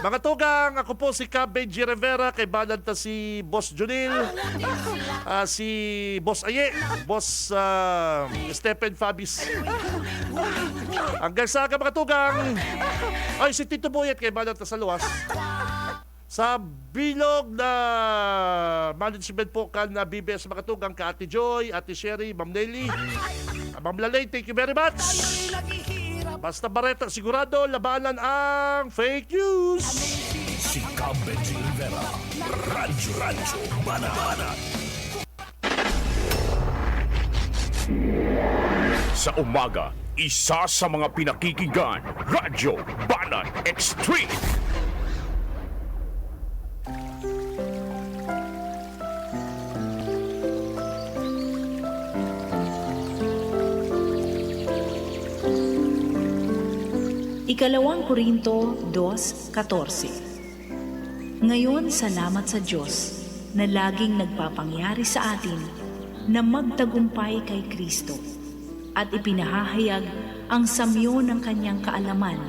Mga tugang, ako po si Cab Benji Rivera, kay bananta si Boss Junil, si Boss Aye, Boss Stephen Fabis. Hanggang sa mga tugang, ay si Tito Boyet, kay bananta sa luwas. Sa bilog na management po kan na BBS mga tugang, ka Ate Joy, Ate Sherry, Ma'am Nelly, Ma'am Lalay, thank you very much. Basta Bareta, sigurado labanan ang fake news. Si Cab Benji Rivera, Radyo Banana. Sa umaga, Isa sa mga pinakikinggan, Radyo Banat Extreme. Ikalawang Korinto 2:14. Ngayon, salamat sa Diyos na laging nagpapangyari sa atin na magtagumpay kay Kristo at ipinahahayag ang samyo ng kanyang kaalaman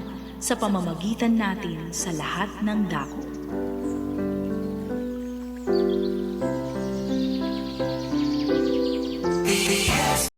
sa pamamagitan natin sa lahat ng dako.